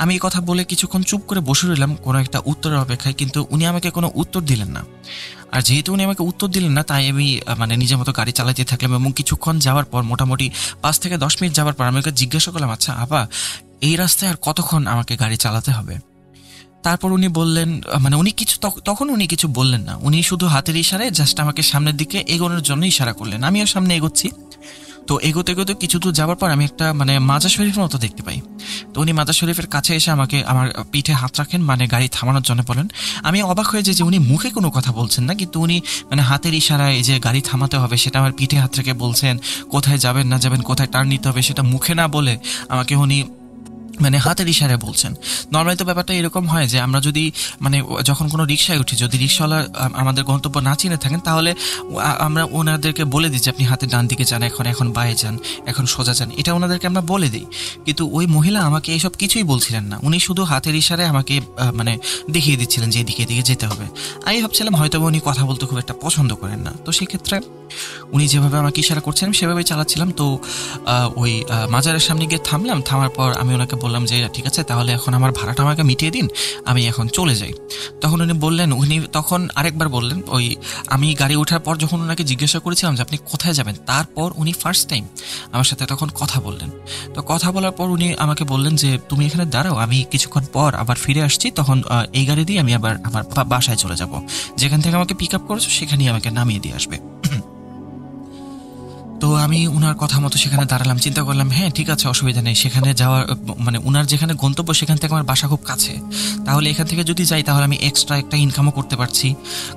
আমি এই কথা বলে কিছুক্ষণ চুপ করে বসে রইলাম কোনো একটা উত্তরের অপেক্ষায়, কিন্তু উনি আমাকে কোনো উত্তর দিলেন না। আর যেহেতু উনি আমাকে উত্তর দিলেন না তাই আমি নিজের মতো গাড়ি চালাতে থাকলাম, এবং কিছুক্ষণ যাওয়ার পর মোটামুটি 5 থেকে 10 মিনিট যাওয়ার পর আমি ওকে জিজ্ঞাসা করলাম আচ্ছা আপা এই রাস্তায় আর কতক্ষণ আমাকে গাড়ি চালাতে হবে? তারপর উনি বললেন তখন উনি কিছু বললেন না, উনি শুধু হাতের ইশারায় জাস্ট আমাকে সামনের দিকে এগোনোর জন্য ইশারা করলেন। আমিও সামনে এগোচ্ছি। তো এগোতে এগোতে কিছু দূর যাওয়ার পর আমি একটা মাজার শরীফের মতো দেখতে পাই। তো উনি মাজার শরীফের কাছে এসে আমাকে আমার পিঠে হাত রাখেন, গাড়ি থামানোর জন্য বলেন। আমি অবাক হয়ে যাই যে উনি মুখে কোনো কথা বলছেন না, কিন্তু উনি হাতের ইশারায় যে গাড়ি থামাতে হবে সেটা আমার পিঠে হাত রেখে বলছেন, কোথায় যাবেন না যাবেন, কোথায় টার্ন নিতে হবে সেটা মুখে না বলে আমাকে উনি হাতের ইশারায় বলছেন। নর্মালি তো ব্যাপারটা এরকম হয় যে আমরা যদি যখন কোনো রিক্সায় উঠি, যদি রিক্সাওয়ালা আমাদের গন্তব্য না চিনে থাকেন তাহলে আমরা ওনাদেরকে বলে দিই যে আপনি হাতের ডান দিকে যান, এখন বাঁয়ে যান, এখন সোজা যান, এটা ওনাদেরকে আমরা বলে দিই। কিন্তু ওই মহিলা আমাকে এইসব কিছুই বলছিলেন না, উনি শুধু হাতের ইশারায় আমাকে দেখিয়ে দিচ্ছিলেন যে এদিকে যেতে হবে। আমি ভাবছিলাম হয়তো উনি কথা বলতে খুব একটা পছন্দ করেন না, তো সেক্ষেত্রে উনি যেভাবে আমাকে ইশারা করছেন সেভাবেই চালাচ্ছিলাম। তো ওই মাজারের সামনে গিয়ে থামলাম। থামার পর আমি ওনাকে বললাম যে ঠিক আছে তাহলে এখন আমার ভাড়াটা আমাকে মিটিয়ে দিন, আমি এখন চলে যাই। তখন উনি তখন আরেকবার বললেন, ওই আমি গাড়ি ওঠার পর যখন ওনাকে জিজ্ঞাসা করেছিলাম যে আপনি কোথায় যাবেন, তারপর উনি ফার্স্ট টাইম আমার সাথে তখন কথা বললেন। তো কথা বলার পর উনি আমাকে বললেন যে তুমি এখানে দাঁড়াও, আমি কিছুক্ষণ পর আবার ফিরে আসছি, তখন এই গাড়ি দিয়ে আমি আবার আমার বাসায় চলে যাব, যেখান থেকে আমাকে পিক আপ করেছো সেখানেই আমাকে নামিয়ে দিয়ে আসবে। তো আমি উনার কথা মতো সেখানে দাঁড়ালাম, চিন্তা করলাম হ্যাঁ ঠিক আছে অসুবিধা নেই, সেখানে যাওয়ার উনার যেখানে গন্তব্য সেখান থেকে আমার বাসা খুব কাছে, তাহলে এখান থেকে যদি যাই তাহলে আমি এক্সট্রা একটা ইনকামও করতে পারছি,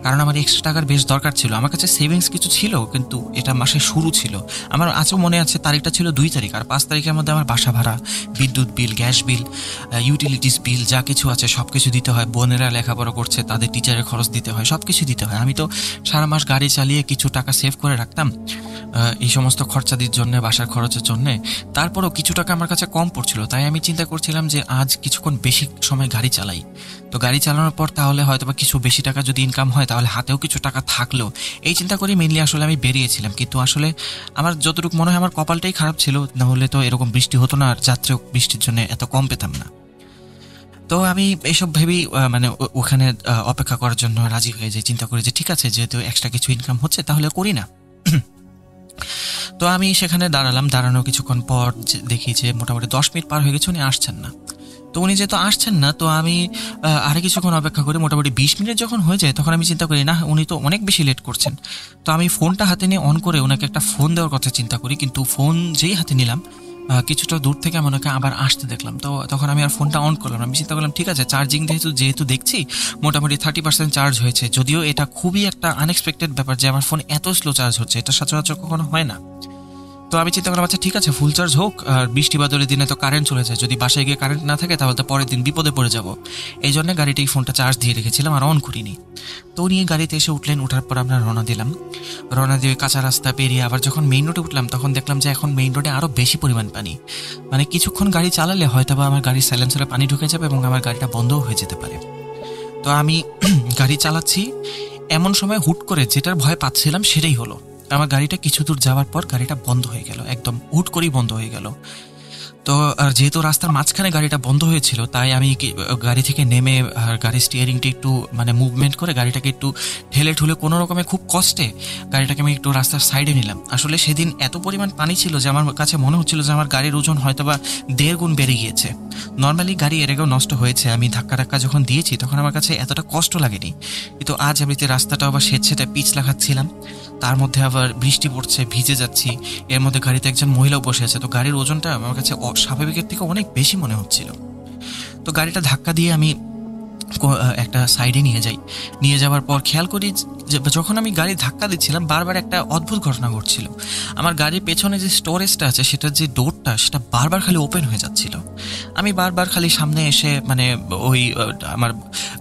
কারণ আমার এক্সট্রা টাকার বেশ দরকার ছিল। আমার কাছে সেভিংস কিছু ছিল, কিন্তু এটা মাসের শুরু ছিল। আমার আজও মনে আছে তারিখটা ছিল 2 তারিখ, আর 5 তারিখের মধ্যে আমার বাসা ভাড়া, বিদ্যুৎ বিল, গ্যাস বিল, ইউটিলিটিস বিল যা কিছু আছে সব কিছু দিতে হয়। বোনেরা লেখাপড়া করছে, তাদের টিচারের খরচ দিতে হয়, সব কিছু দিতে হয়। আমি তো সারা মাস গাড়ি চালিয়ে কিছু টাকা সেভ করে রাখতাম এই সমস্ত খরচাদির জন্য, বাসার খরচের জন্য। তারপরও কিছু টাকা আমার কাছে কম পড়ছিল, তাই আমি চিন্তা করছিলাম যে আজ কিছুক্ষণ বেশি সময় গাড়ি চালাই, তো গাড়ি চালানোর পর তাহলে হয়তো বা কিছু বেশি টাকা যদি ইনকাম হয় তাহলে হাতেও কিছু টাকা থাকলো, এই চিন্তা করে মেনলি আসলে আমি বেরিয়েছিলাম। কিন্তু আসলে আমার যতটুকু মনে হয় আমার কপালটাই খারাপ ছিল, নাহলে তো এরকম বৃষ্টি হতো না আর যাত্রীও বৃষ্টির জন্য এত কম পেতাম না। তো আমি এইসব ভেবেই মানে ওখানে অপেক্ষা করার জন্য রাজি হয়ে যাই, চিন্তা করি যে ঠিক আছে যেহেতু এক্সট্রা কিছু ইনকাম হচ্ছে তাহলে করি না। তো আমি সেখানে দাঁড়ালাম, দাঁড়ানো কিছুক্ষণ পর দেখি যে মোটামুটি 10 মিনিট পার হয়ে গেছে, উনি আসছেন না। তো উনি যেহেতু আসছেন না তো আমি আরে কিছুক্ষণ অপেক্ষা করি। মোটামুটি 20 মিনিট যখন হয়ে যায় তখন আমি চিন্তা করি না উনি তো অনেক বেশি লেট করছেন। তো আমি ফোনটা হাতে নিয়ে অন করে ওনাকে একটা ফোন দেওয়ার কথা চিন্তা করি, কিন্তু ফোন যেই হাতে নিলাম কিছুটা দূর থেকে আমি ওনাকে আবার আসতে দেখলাম। তো তখন আমি আর ফোনটা অন করলাম, আমি চিন্তা করলাম ঠিক আছে চার্জিং যেহেতু দেখছি মোটামুটি 30% চার্জ হয়েছে, যদিও এটা খুবই একটা আনএক্সপেক্টেড ব্যাপার যে আমার ফোন এত স্লো চার্জ হচ্ছে, এটা সচরাচর কখনো হয় না। তো আমি চিন্তা করলাম আচ্ছা ঠিক আছে ফুল চার্জ হোক, আর বৃষ্টি বাদলের দিনে তো কারেন্ট চলে যায়, যদি বাসায় গিয়ে কারেন্ট না থাকে তাহলে তো পরের দিন বিপদে পড়ে যাব। এই জন্য গাড়িটাই ফোনটা চার্জ দিয়ে রেখেছিলাম আর অন করিনি। তো উনি গাড়িতে এসে উঠলেন, ওঠার পর আমরা রওনা দিলাম। রওনা দিয়ে কাঁচা রাস্তা পেরিয়ে আবার যখন মেইন রোডে উঠলাম তখন দেখলাম যে এখন মেইন রোডে আরও বেশি পরিমাণ পানি, মানে কিছুক্ষণ গাড়ি চালালে হয়তো বা আমার গাড়ির সাইলেন্সারে পানি ঢুকে যাবে এবং আমার গাড়িটা বন্ধও হয়ে যেতে পারে। তো আমি গাড়ি চালাচ্ছি, এমন সময় হুট করে যেটার ভয় পাচ্ছিলাম সেটাই হলো, আমার গাড়িটা কিছু দূর যাওয়ার পর গাড়িটা বন্ধ হয়ে গেল, একদম হুট করেই বন্ধ হয়ে গেল। তো যেহেতু রাস্তার মাঝখানে গাড়িটা বন্ধ হয়েছিল তাই আমি গাড়ি থেকে নেমে আর গাড়ির স্টিয়ারিংটা একটু মানে মুভমেন্ট করে গাড়িটাকে একটু ঠেলে ঠুলে কোনো রকমে খুব কষ্টে গাড়িটাকে আমি একটু রাস্তার সাইডে নিলাম। আসলে সেদিন এত পরিমাণ পানি ছিল যে আমার কাছে মনে হচ্ছিল যে আমার গাড়ির ওজন হয়তো বা 1.5 গুণ বেড়ে গিয়েছে। নর্মালি গাড়ি এর আগেও নষ্ট হয়েছে, আমি ধাক্কা যখন দিয়েছি তখন আমার কাছে এতটা কষ্ট লাগেনি, কিন্তু আজ আমি যে রাস্তাটা আবার সেটা পিচ লাগাচ্ছিলাম, তার মধ্যে আবার বৃষ্টি পড়ছে, ভিজে যাচ্ছি, এর মধ্যে গাড়িতে একজন মহিলাও বসে আছে, তো গাড়ির ওজনটা আমার কাছে স্বাভাবিকের থেকে অনেক বেশি মনে হচ্ছিল। তো গাড়িটা ধাক্কা দিয়ে আমি একটা সাইডে নিয়ে যাওয়ার পর খেয়াল করি যে যখন আমি গাড়ি ধাক্কা দিচ্ছিলাম বারবার একটা অদ্ভুত ঘটনা ঘটছিল। আমার গাড়ির পেছনে যে স্টোরেজটা আছে সেটার যে ডোরটা সেটা বারবার খালি ওপেন হয়ে যাচ্ছিল। আমি বারবার খালি সামনে এসে মানে ওই আমার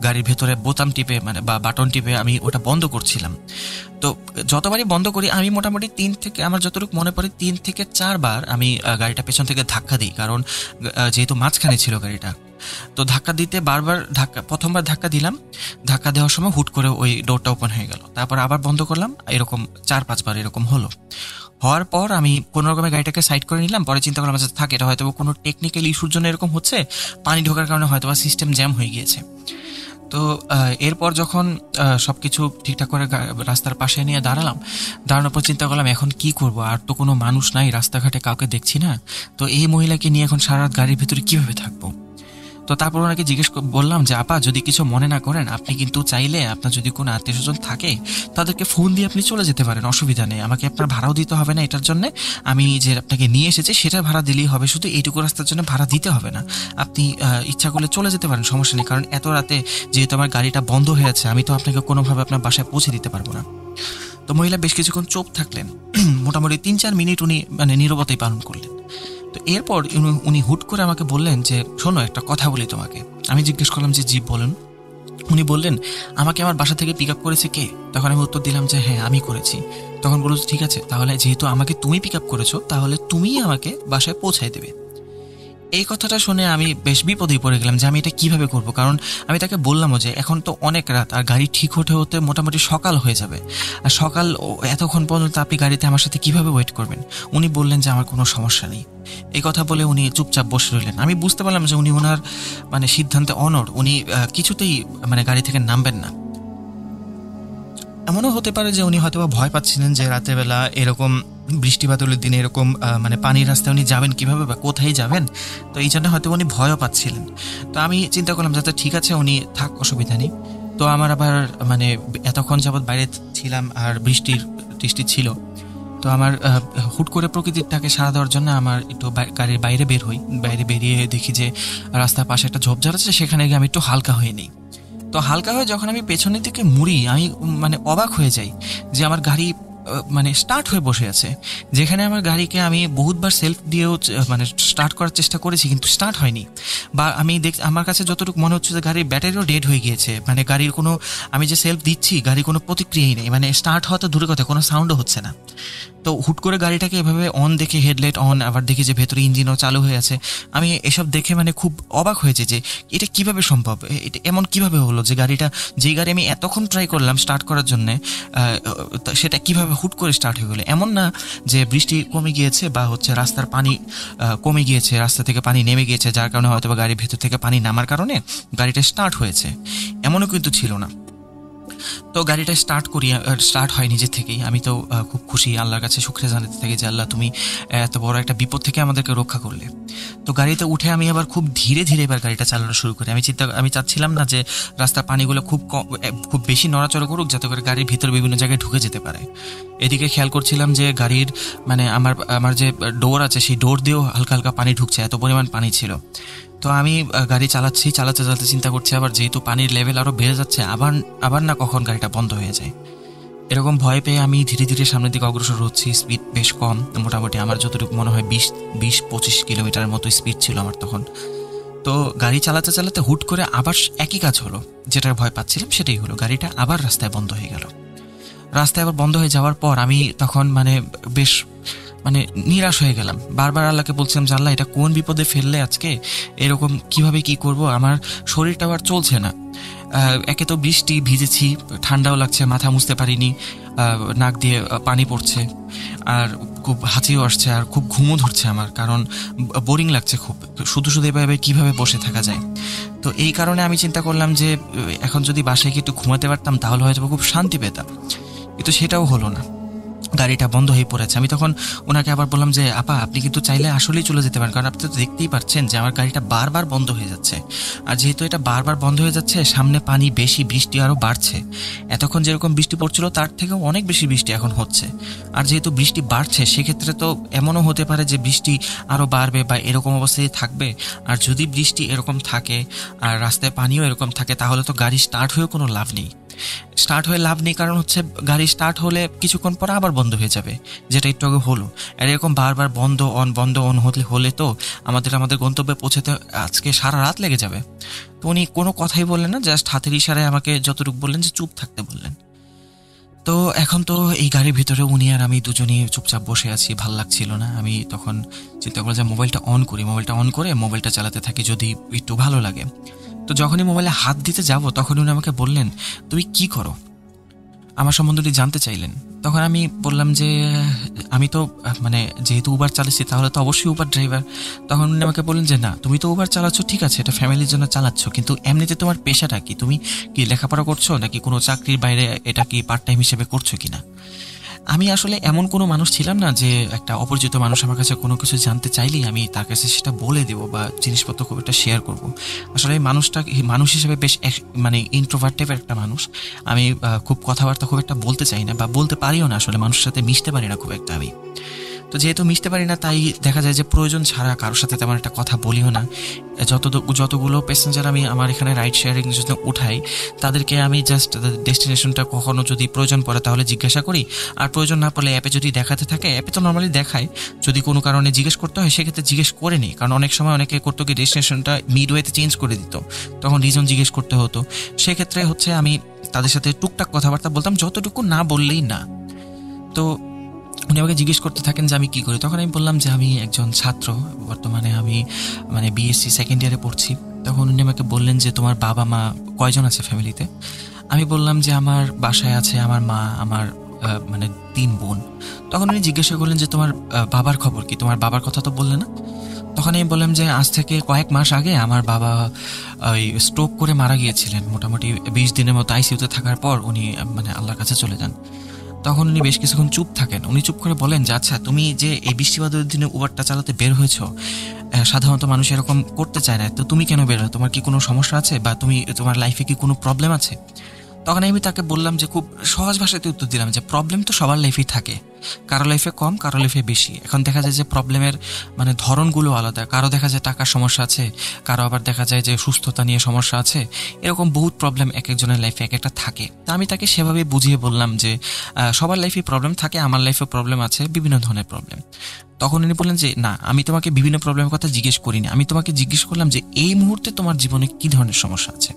গাড়ির ভেতরে বোতাম টিপে মানে বা বাটন টিপে আমি ওটা বন্ধ করছিলাম। তো যতবারই বন্ধ করি আমি মোটামুটি আমার যতটুকু মনে পড়ে 3 থেকে 4 বার আমি গাড়িটা পেছন থেকে ধাক্কা দিই, কারণ যেহেতু মাঝখানে ছিল গাড়িটা। তো ধাক্কা দিতে প্রথমবার ধাক্কা দিলাম, ধাক্কা দেওয়ার সময় হুট করে ওই ডোরটা ওপেন হয়ে গেল, তারপর আবার বন্ধ করলাম, এরকম 4-5 বার এরকম হলো। হওয়ার পর আমি কোনো রকমের গাড়িটাকে সাইড করে নিলাম, পরে চিন্তা করলাম যে থাক এটা হয়তো কোনো টেকনিক্যাল ইস্যুর জন্য এরকম হচ্ছে, পানি ঢোকার কারণে হয়তো বা সিস্টেম জ্যাম হয়ে গিয়েছে। তো এরপর যখন সব কিছু ঠিকঠাক করে রাস্তার পাশে নিয়ে দাঁড়ানোর পর চিন্তা করলাম এখন কি করব, আর তো কোনো মানুষ নাই, রাস্তাঘাটে কাউকে দেখছি না, তো এই মহিলাকে নিয়ে এখন সারা রাত গাড়ির ভিতরে কীভাবে থাকবো। তো তারপর ওনাকে বললাম যে আপা যদি কিছু মনে না করেন আপনি কিন্তু চাইলে আপনার যদি কোনো আত্মীয়স্বজন থাকে তাদেরকে ফোন দিয়ে আপনি চলে যেতে পারেন, অসুবিধা নেই, আমাকে আপনার ভাড়াও দিতে হবে না এটার জন্য, আমি যে আপনাকে নিয়ে এসেছি সেটা ভাড়া দিলেই হবে, শুধু এইটুকু রাস্তার জন্য ভাড়া দিতে হবে না, আপনি ইচ্ছা করলে চলে যেতে পারেন, সমস্যা নেই, কারণ এত রাতে যেহেতু আমার গাড়িটা বন্ধ হয়ে আছে আমি তো আপনাকে কোনোভাবে আপনার বাসায় পৌঁছে দিতে পারবো না। তো মহিলা বেশ কিছুক্ষণ চুপ থাকলেন, মোটামুটি 3-4 মিনিট উনি মানে নীরবতাই পালন করলেন। তো এরপর উনি হুট করে আমাকে বললেন যে শোনো একটা কথা বলি তোমাকে। আমি জিজ্ঞেস করলাম যে জি বলুন। উনি বললেন আমাকে আমার বাসা থেকে পিক আপ করেছে কে? তখন আমি উত্তর দিলাম যে হ্যাঁ আমি করেছি। তখন বলল ঠিক আছে তাহলে যেহেতু আমাকে তুমি পিক আপ করেছো তাহলে তুমিই আমাকে বাসায় পৌঁছায় দেবে। এই কথাটা শুনে আমি বেশ বিপদেই পড়ে গেলাম যে আমি এটা কিভাবে করব, কারণ আমি তাকে বললামও যে এখন তো অনেক রাত আর গাড়ি ঠিক হতে মোটামুটি সকাল হয়ে যাবে, আর সকাল এতক্ষণ পর্যন্ত আপনি গাড়িতে আমার সাথে কিভাবে ওয়েট করবেন। উনি বললেন যে আমার কোনো সমস্যা নেই। এই কথা বলে উনি চুপচাপ বসে রইলেন। আমি বুঝতে পারলাম যে উনি ওনার মানে সিদ্ধান্তে অনড়, উনি কিছুতেই মানে গাড়ি থেকে নামবেন না। এমনও হতে পারে যে উনি হয়তো ভয় পাচ্ছিলেন যে রাতেরবেলা এরকম বৃষ্টি বাদলের দিনে এরকম মানে পানির রাস্তায় উনি যাবেন কিভাবে বা কোথায় যাবেন, তো এই জন্য হয়তো উনি ভয়ও পাচ্ছিলেন। তো আমি চিন্তা করলাম যাতে ঠিক আছে উনি থাক, অসুবিধা নেই। তো আমার আবার মানে এতক্ষণ যাবৎ বাইরে ছিলাম আর বৃষ্টি ছিল, তো আমার হুট করে প্রকৃতিরটাকে সাড়া দেওয়ার জন্য আমার একটু গাড়ির বাইরে বেরিয়ে দেখি যে রাস্তার পাশে একটা ঝোপঝাড় আছে, সেখানে গিয়ে আমি একটু হালকা হয়ে নিই। তো হালকা হয়ে যখন আমি পেছনের দিকে মুড়ি আমি মানে অবাক হয়ে যাই যে আমার গাড়ি মানে স্টার্ট হয়ে বসে আছে, যেখানে আমার গাড়িকে আমি বহুতবার সেলফ দিয়েও মানে স্টার্ট করার চেষ্টা করেছি, কিন্তু স্টার্ট হয়নি। বা আমি আমার কাছে যতটুকু মনে হচ্ছে যে গাড়ির ব্যাটারিও ডেড হয়ে গিয়েছে, মানে গাড়ির কোনো, আমি যে সেলফ দিচ্ছি গাড়ির কোনো প্রতিক্রিয়াই নেই, মানে স্টার্ট হওয়া তো দূরের কথা, কোনো সাউন্ডও হচ্ছে না। তো হুট করে গাড়িটাকে এভাবে অন দেখে, হেডলাইট অন, আবার দেখি যে ভেতরে ইঞ্জিনও চালু হয়ে আছে। আমি এসব দেখে মানে খুব অবাক হয়েছে যে এটা কিভাবে সম্ভব, এটা এমন কিভাবে হলো যে গাড়িটা, যেই গাড়ি আমি এতক্ষণ ট্রাই করলাম স্টার্ট করার জন্যে, সেটা কিভাবে হুট করে স্টার্ট হয়ে গেলো। এমন না যে বৃষ্টি কমে গিয়েছে বা হচ্ছে রাস্তার পানি কমে গিয়েছে, রাস্তা থেকে পানি নেমে গিয়েছে, যার কারণে হয়তো বা গাড়ির ভেতর থেকে পানি নামার কারণে গাড়িটা স্টার্ট হয়েছে, এমনও কিন্তু ছিল না। তো গাড়িটা স্টার্ট হয় নিজের থেকেই। আমি তো খুব খুশি, আল্লাহর কাছে শুকরিয়া জানাতে থাকি যে আল্লাহ তুমি এত বড় একটা বিপদ থেকে আমাদেরকে রক্ষা করলে। তো গাড়িতে উঠে আমি আবার খুব ধীরে ধীরে এবার গাড়িটা চালানো শুরু করি। আমি চাচ্ছিলাম না যে রাস্তার পানিগুলো খুব বেশি নড়াচড়া করুক, যাতে করে গাড়ির ভিতরে বিভিন্ন জায়গায় ঢুকে যেতে পারে। এদিকে খেয়াল করছিলাম যে গাড়ির মানে আমার যে ডোর আছে সেই ডোর দিয়েও হালকা হালকা পানি ঢুকছে, এত পরিমাণ পানি ছিল। তো আমি গাড়ি চালাতে চিন্তা করছি, আবার যেহেতু পানির লেভেল আরও বেড়ে যাচ্ছে, আবার না কখন গাড়িটা বন্ধ হয়ে যায়। এরকম ভয় পেয়ে আমি ধীরে ধীরে সামনের দিকে অগ্রসর হচ্ছি। স্পিড বেশ কম, মোটামুটি আমার যতটুকু মনে হয় 20-25 কিলোমিটারের মতো স্পিড ছিল আমার তখন। তো গাড়ি চালাতে হুট করে আবার একই কাজ হলো, যেটার ভয় পাচ্ছিলাম সেটাই হলো, গাড়িটা আবার রাস্তায় বন্ধ হয়ে গেল। রাস্তায় আবার বন্ধ হয়ে যাওয়ার পর আমি তখন বেশ নিরাশ হয়ে গেলাম। বারবার আল্লাহকে বলছিলাম যে আল্লাহ, এটা কোন বিপদে ফেললে আজকে, এরকম কিভাবে কি করব, আমার শরীরটা আবার চলছে না। একে তো বৃষ্টি ভিজেছি, ঠান্ডাও লাগছে, মাথা মুছতে পারিনি, নাক দিয়ে পানি পড়ছে, আর খুব হাঁচিও আসছে, আর খুব ঘুমও ধরছে আমার, কারণ বোরিং লাগছে খুব, শুধু এভাবে কীভাবে বসে থাকা যায়। তো এই কারণে আমি চিন্তা করলাম যে এখন যদি বাসায় গিয়ে একটু ঘুমাতে পারতাম তাহলে হয়তো খুব শান্তি পেতাম, কিন্তু সেটাও হলো না। গাড়িটা বন্ধ হয়ে পড়েছে। আমি তখন ওনাকে আবার বললাম যে আপা, আপনি কিন্তু চাইলে আসলেই চলে যেতে পারেন, কারণ আপনি তো দেখতেই পাচ্ছেন যে আমার গাড়িটা বারবার বন্ধ হয়ে যাচ্ছে, আর যেহেতু এটা বারবার বন্ধ হয়ে যাচ্ছে, সামনে পানি বেশি, বৃষ্টি আরও বাড়ছে। এতক্ষণ যেরকম বৃষ্টি পড়ছিল তার থেকেও অনেক বেশি বৃষ্টি এখন হচ্ছে, আর যেহেতু বৃষ্টি বাড়ছে সেক্ষেত্রে তো এমনও হতে পারে যে বৃষ্টি আরও বাড়বে বা এরকম অবস্থায় থাকবে। আর যদি বৃষ্টি এরকম থাকে আর রাস্তায় পানিও এরকম থাকে, তাহলে তো গাড়ি স্টার্ট হয়েও কোনো লাভ নেই। কারণ হচ্ছে গাড়ি স্টার্ট হলে কিছুক্ষণ পর আবার বন্ধ হয়ে যাবে, যেটা একটু আগে হলো। আর এরকম বারবার বন্ধ অন হলে তো আমাদের গন্তব্যে পৌঁছাতে আজকে সারা রাত লেগে যাবে। তো উনি কোনো কথাই বললেন না, জাস্ট হাতের ইশারায় আমাকে যতটুকু বললেন যে চুপ থাকতে বললেন। তো এখন তো এই গাড়ির ভিতরে উনি আর আমি দুজনেই চুপচাপ বসে আছি, ভাল লাগছিল না। আমি তখন চিন্তা করলাম যে মোবাইলটা অন করে মোবাইলটা চালাতে থাকি, যদি একটু ভালো লাগে। তো যখনই মোবাইলে হাত দিতে যাব তখন উনি আমাকে বললেন, তুমি কি করো, আমার সম্বন্ধে জানতে চাইলেন। তখন আমি বললাম যে আমি তো যেহেতু উবার চালাচ্ছি তাহলে তো অবশ্যই উবার ড্রাইভার। তখন উনি আমাকে বললেন যে না, তুমি তো উবার চালাচ্ছ, ঠিক আছে, এটা ফ্যামিলির জন্য চালাচ্ছ, কিন্তু এমনিতে তোমার পেশাটা কি, তুমি কি লেখাপড়া করছো নাকি কোনো চাকরির বাইরে এটা কি পার্ট টাইম হিসেবে করছো কিনা। আমি আসলে এমন কোনো মানুষ ছিলাম না যে একটা অপরিচিত মানুষ আমার কাছে কোনো কিছু জানতে চাইলেই আমি তার কাছে সেটা বলে দেবো বা জিনিসপত্র খুব একটা শেয়ার করবো। আসলে মানুষ হিসেবে বেশ ইন্ট্রোভার্ট টাইপের একটা মানুষ। আমি খুব কথাবার্তা খুব একটা বলতে চাই না বা বলতে পারিও না, আসলে মানুষের সাথে মিশতে পারি না খুব একটা আমি। তো যেহেতু মিশতে পারি না, তাই দেখা যায় যে প্রয়োজন ছাড়া কারোর সাথে তেমন একটা কথা বলিও না। যতগুলো প্যাসেঞ্জার আমি আমার এখানে রাইড শেয়ারিং জন্য উঠাই, তাদেরকে আমি জাস্ট ডেস্টিনেশনটা কখনো যদি প্রয়োজন পড়ে তাহলে জিজ্ঞাসা করি, আর প্রয়োজন না পড়লে অ্যাপে যদি দেখাতে থাকে, অ্যাপে তো নর্মালি দেখায়, যদি কোনো কারণে জিজ্ঞেস করতে হয় সেক্ষেত্রে জিজ্ঞেস করে নিই। কারণ অনেক সময় অনেকে করতো কি ডেস্টিনেশনটা মিডওয়েতে চেঞ্জ করে দিত, তখন রিজন জিজ্ঞেস করতে হতো। সেক্ষেত্রে হচ্ছে আমি তাদের সাথে টুকটাক কথাবার্তা বলতাম, যতটুকু না বললেই না। তো উনি আমাকে জিজ্ঞেস করতে থাকেন যে আমি কী করি। তখন আমি বললাম যে আমি একজন ছাত্র, বর্তমানে আমি বিএসসি সেকেন্ড ইয়ারে পড়ছি। তখন উনি আমাকে বললেন যে তোমার বাবা মা কয়জন আছে ফ্যামিলিতে। আমি বললাম যে আমার বাসায় আছে আমার মা, আমার 3 বোন। তখন উনি জিজ্ঞাসা করলেন যে তোমার বাবার খবর কি, তোমার বাবার কথা তো বললে না। তখন আমি বললাম যে আজ থেকে কয়েক মাস আগে আমার বাবা ওই স্ট্রোক করে মারা গিয়েছিলেন। মোটামুটি 20 দিনের মতো আইসিইউতে থাকার পর উনি আল্লাহর কাছে চলে যান। তখন উনি বেশ কিছুক্ষণ চুপ থাকেন। উনি চুপ করে বলেন যে আচ্ছা, তুমি যে এই বৃষ্টিবাদলের দিনে উবারটা চালাতে বের হয়েছ, সাধারণত মানুষ এরকম করতে চায় না, তো তুমি কেন বের হয়, তোমার কি কোনো সমস্যা আছে বা তোমার লাইফে কি কোনো প্রবলেম আছে। তখন আমি তাকে বললাম যে খুব সহজ ভাষাতে উত্তর দিলাম যে প্রবলেম তো সবার লাইফেই থাকে, কারো লাইফে কম, কারো লাইফে বেশি। এখন দেখা যায় যে প্রবলেমের মানে ধরনগুলো আলাদা, কারো দেখা যায় টাকার সমস্যা আছে, কারো আবার দেখা যায় যে সুস্থতা নিয়ে সমস্যা আছে, এরকম বহুত প্রবলেম এক একজনের লাইফে এক একটা থাকে। তা আমি তাকে সেভাবে বুঝিয়ে বললাম যে সবার লাইফে প্রবলেম থাকে, আমার লাইফে প্রবলেম আছে, বিভিন্ন ধরনের প্রবলেম। তখন উনি বললেন যে না, আমি তোমাকে বিভিন্ন প্রবলেমের কথা জিজ্ঞেস করিনি, আমি তোমাকে জিজ্ঞেস করলাম যে এই মুহূর্তে তোমার জীবনে কী ধরনের সমস্যা আছে।